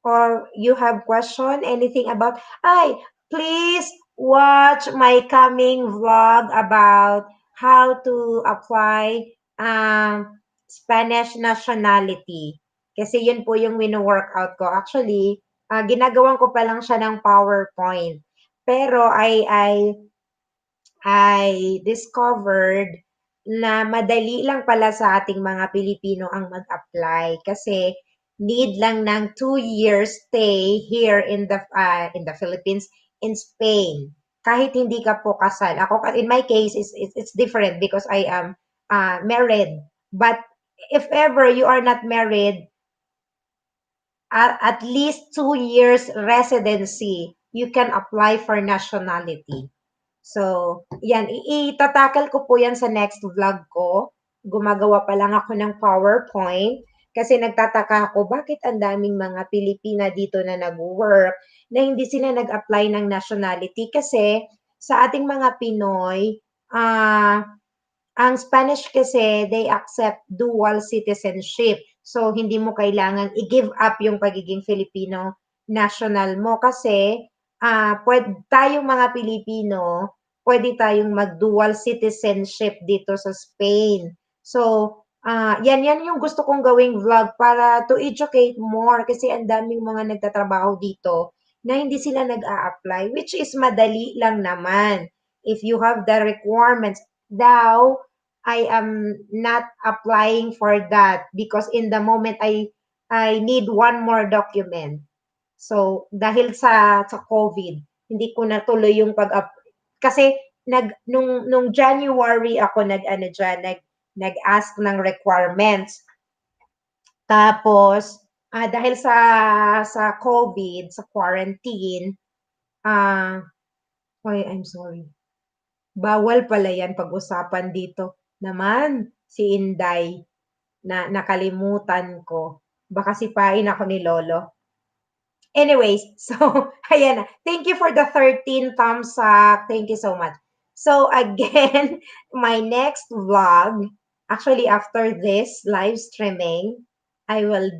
Or you have question, anything about, please watch my coming vlog about how to apply Spanish nationality. Kasi yun po yung wino-workout ko. Actually, ginagawan ko pa lang siya ng PowerPoint. Pero I discovered na madali lang pala sa ating mga Pilipino ang mag-apply kasi need lang ng 2 years stay here in the Philippines, in Spain. Kahit hindi ka po kasal. Ako, in my case, it's different because I am married. But if ever you are not married, at least 2 years residency, you can apply for nationality. So, yan, itatakal ko po yan sa next vlog ko. Gumagawa pa lang ako ng PowerPoint kasi nagtataka ako bakit ang daming mga Pilipina dito na nag-work na hindi sila nag-apply ng nationality kasi sa ating mga Pinoy, ang Spanish kasi they accept dual citizenship. So, hindi mo kailangan i-give up yung pagiging Filipino national mo kasi tayong mga Pilipino, pwede tayong mag-dual citizenship dito sa Spain. So, yan yung gusto kong gawing vlog para to educate more kasi ang daming mga nagtatrabaho dito na hindi sila nag-a-apply, which is madali lang naman. If you have the requirements, daw, I am not applying for that because in the moment I need one more document. So, dahil sa COVID, hindi ko natuloy yung kasi nung January ako nag-ask ng requirements. Tapos, dahil sa COVID, sa quarantine, I'm sorry. Bawal pala yan pag-usapan dito. Naman, si Inday, na nakalimutan ko. Baka sipain ako ni Lolo. Anyways, so, ayan na. Thank you for the 13 thumbs up. Thank you so much. So, again, my next vlog, actually after this live streaming, I will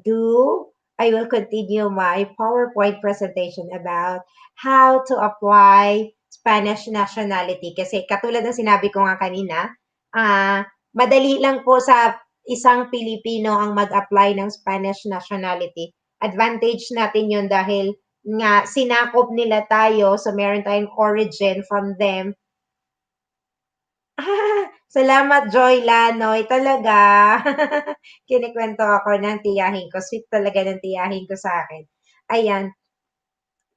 continue my PowerPoint presentation about how to apply Spanish nationality. Kasi katulad ng sinabi ko nga kanina, madali lang po sa isang Pilipino ang mag-apply ng Spanish nationality. Advantage natin yun dahil nga sinakop nila tayo, so meron tayong origin from them. Salamat, Joy Lanoy. Talaga. Kinikwento ako ng tiyahin ko. Sweet talaga ng tiyahin ko sa akin. Ayan.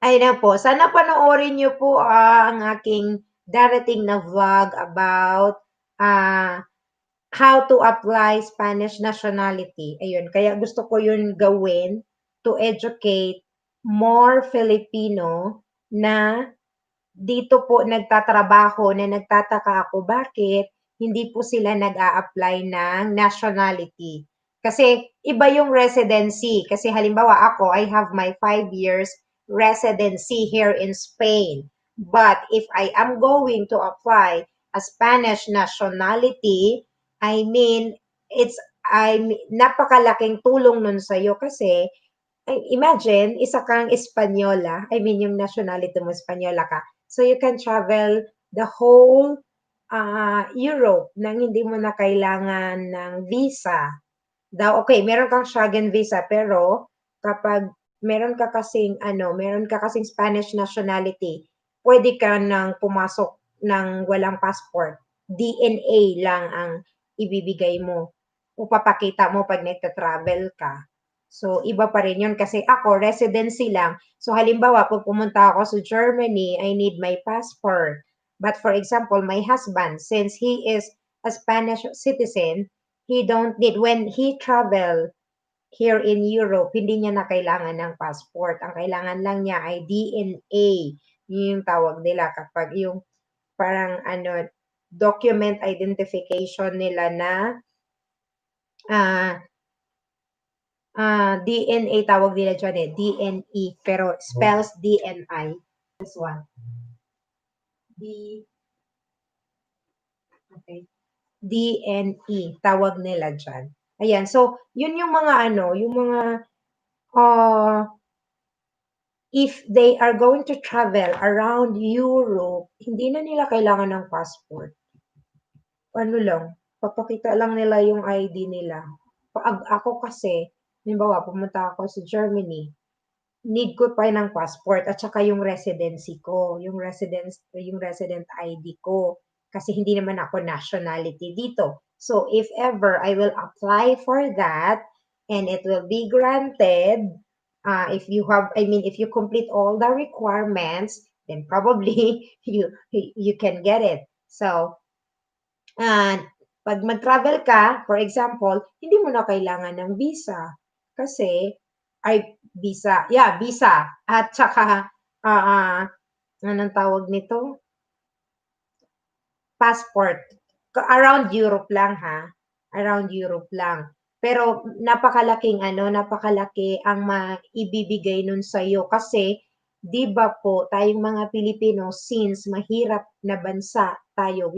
Ayun po. Sana panoorin niyo po ang aking darating na vlog about how to apply Spanish nationality. Ayun. Kaya gusto ko yun gawin to educate more Filipino na dito po nagtatrabaho na nagtataka ako bakit hindi po sila nag-a-apply ng nationality. Kasi iba yung residency. Kasi halimbawa ako, I have my 5 years residency here in Spain. But if I am going to apply a Spanish nationality, I mean, napakalaking tulong nun sa'yo kasi imagine, isa kang Espanyola, I mean, yung nationality mo Espanyola ka. So, you can travel the whole Europe nang hindi mo na kailangan ng visa. Okay, meron kang Schengen visa, pero kapag meron ka kasing Spanish nationality, pwede ka nang pumasok ng walang passport. DNA lang ang ibibigay mo o papakita mo pag nagta-travel ka. So, iba pa rin yun kasi ako, residency lang. So, halimbawa, pag pumunta ako sa Germany, I need my passport. But for example, my husband, since he is a Spanish citizen, he don't need, when he travel here in Europe, hindi niya na kailangan ng passport. Ang kailangan lang niya ay DNA. Yun yung tawag nila kapag yung parang document identification nila na DNA tawag nila dyan DNE, pero spells DNI. This one. Okay. DNE, tawag nila dyan. Ayan, so, yun yung mga yung mga, if they are going to travel around Europe, hindi na nila kailangan ng passport. Lang, papakita lang nila yung ID nila. Ako kasi, halimbawa, pumunta ako sa Germany, need ko pa ng passport at saka yung residency ko, yung resident ID ko. Kasi hindi naman ako nationality dito. So, if ever I will apply for that and it will be granted, if you complete all the requirements, then probably you can get it. So, pag mag-travel ka, for example, hindi mo na kailangan ng visa. Kasi, visa. At saka, anong tawag nito? Passport. Around Europe lang ha. Around Europe lang. Pero napakalaki ang maibibigay nun sa'yo kasi 'di ba po tayong mga Pilipino since mahirap na bansa tayo,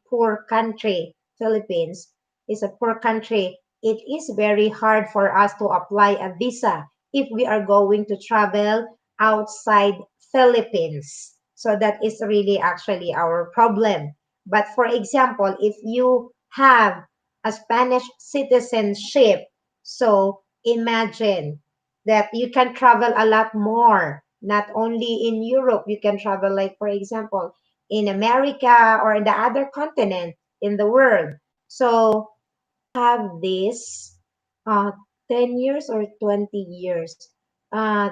poor country. Philippines is a poor country. it is very hard for us to apply a visa if we are going to travel outside Philippines. So that is really actually our problem. But for example, if you have a Spanish citizenship, so imagine that you can travel a lot more, not only in Europe, you can travel, like, for example, in America or in the other continent in the world. So have this uh, 10 years or 20 years,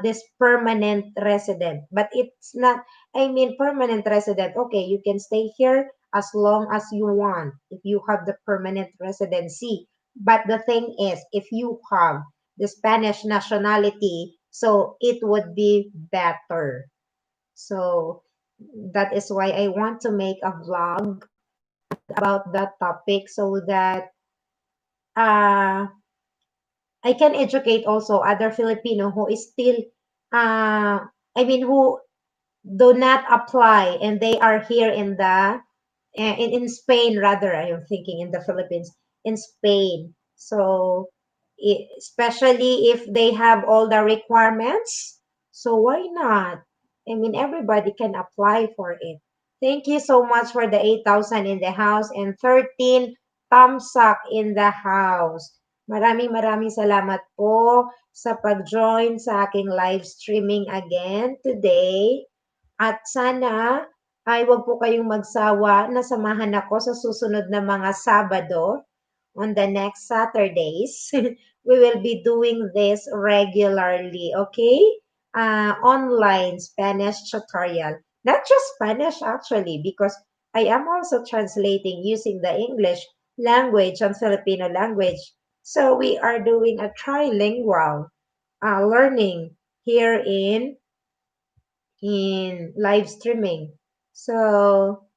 this permanent resident. But it's not, I mean, permanent resident, okay, you can stay here as long as you want if you have the permanent residency. But the thing is, if you have the Spanish nationality, so it would be better. So that is why I want to make a vlog about that topic so that uh, I can educate also other Filipino who is still, who do not apply and they are here in the in Spain rather. I am thinking in the Philippines, in Spain. So especially if they have all the requirements, so why not? I mean, everybody can apply for it. Thank you so much for the 8,000 in the house and 13 thumbs up in the house. Maraming salamat po sa pag-join sa aking live streaming again today. At sana ay wag po kayong magsawa na samahan ako sa susunod na mga Sabado. On the next Saturdays, we will be doing this regularly, okay? Online Spanish tutorial. Not just Spanish, actually, because I am also translating using the English language and Filipino language. So we are doing a trilingual learning here in live streaming. So,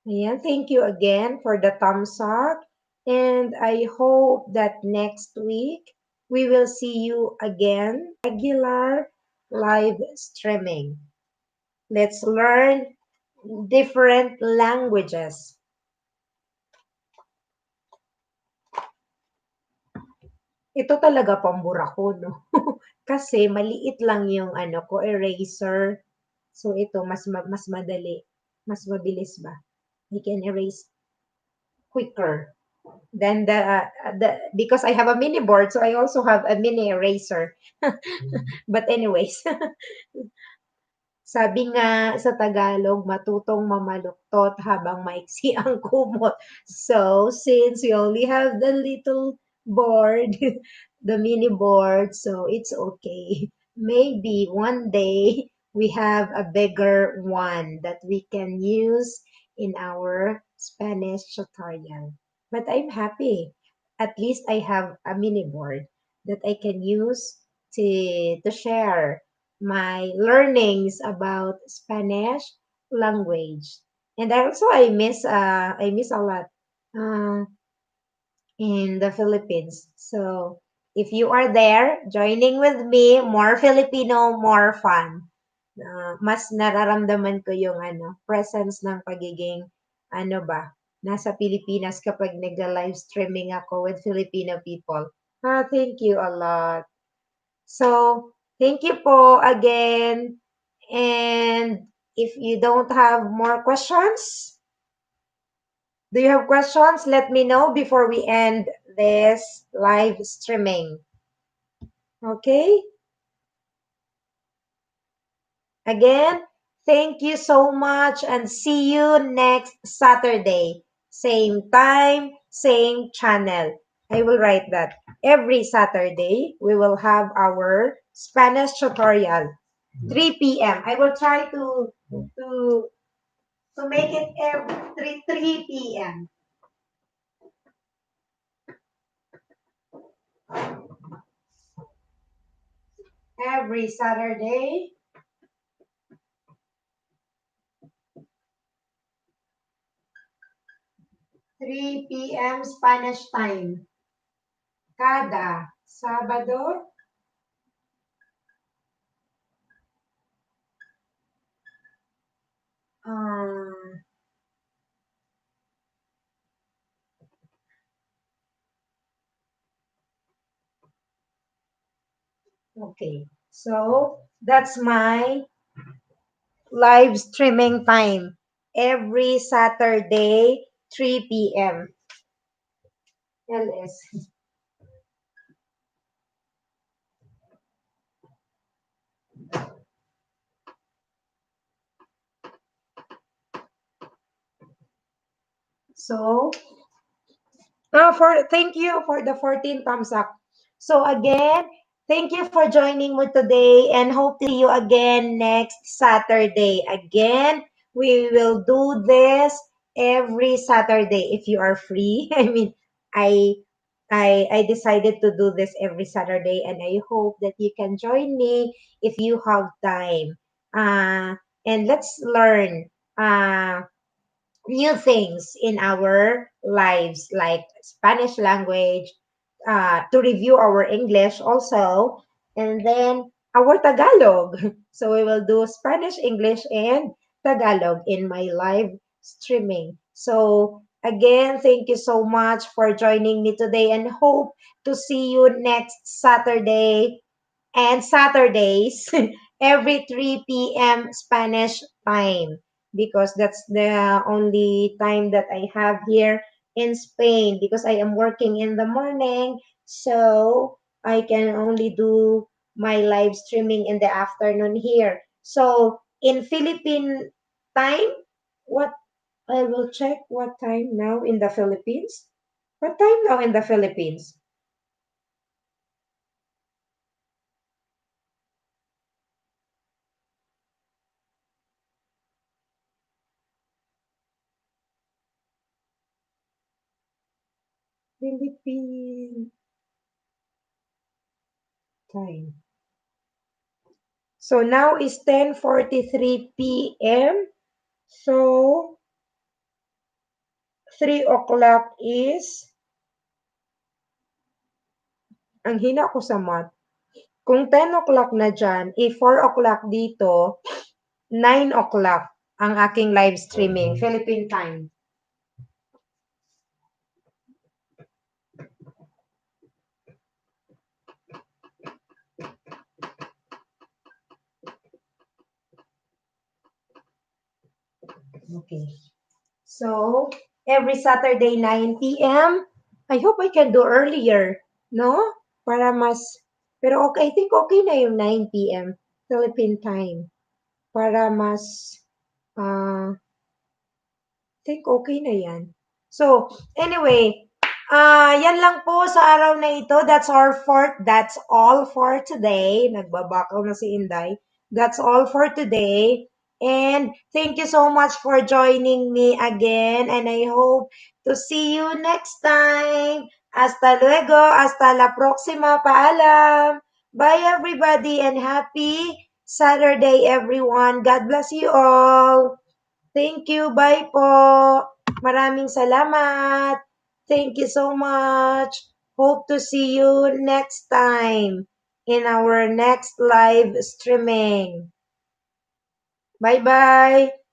ayan, thank you again for the thumbs up. And I hope that next week we will see you again, regular live streaming. Let's learn different languages. Ito talaga pambura ko, no? Kasi maliit lang yung ano ko, eraser. So ito, mas madali. Mas mabilis ba? I can erase quicker than the because I have a mini board, so I also have a mini eraser. But anyways, sabi nga sa Tagalog, matutong mamaluktot habang maiksi ang kumot. So, since we only have the little board, the mini board, so it's okay. Maybe one day we have a bigger one that we can use in our Spanish tutorial. But I'm happy. At least I have a mini board that I can use to share my learnings about Spanish language. And I miss a lot uh, in the Philippines. So if you are there joining with me, more Filipino, more fun. Mas nararamdaman ko yung presence ng pagiging nasa Pilipinas kapag nagla-live streaming ako with Filipino people. Thank you a lot. So, thank you po again. And if you don't have more questions, do you have questions? Let me know before we end this live streaming. Okay? Again, thank you so much and see you next Saturday. Same time, same channel. I will write that. Every Saturday, we will have our Spanish tutorial. 3 p.m. I will try to to make it every 3 p.m. every Saturday, 3 p.m. Spanish time. Cada Sabado, um, okay. So that's my live streaming time. Every Saturday, 3 p.m. LS. So, thank you for the 14 thumbs up. So again, thank you for joining me today and hope to see you again next Saturday. Again, we will do this every Saturday if you are free. I mean, I I decided to do this every Saturday and I hope that you can join me if you have time. And let's learn. New things in our lives, like Spanish language, to review our English also, and then our Tagalog. So we will do Spanish, English, and Tagalog in my live streaming. So again, thank you so much for joining me today and hope to see you next Saturday and Saturdays every 3 p.m. Spanish time because that's the only time that I have here in Spain because I am working in the morning, so I can only do my live streaming in the afternoon here. So in Philippine time, what I will check what time now in the Philippines. What time now in the Philippines? Philippine time. So now is 10:43 p.m. So 3 o'clock is, ang hina ko sa math. Kung 10 o'clock na dyan, 4 o'clock dito, 9 o'clock ang aking live streaming, Philippine time. Okay. So, every Saturday, 9 p.m. I hope I can do earlier, no? Para mas, pero okay, I think okay na yung 9 p.m. Philippine time. Para mas, think okay na yan. So, anyway, yan lang po sa araw na ito. That's all for today. Nagbabakaw na si Inday. That's all for today. And thank you so much for joining me again. And I hope to see you next time. Hasta luego. Hasta la próxima. Paalam. Bye everybody and happy Saturday everyone. God bless you all. Thank you. Bye po. Maraming salamat. Thank you so much. Hope to see you next time in our next live streaming. Bye-bye.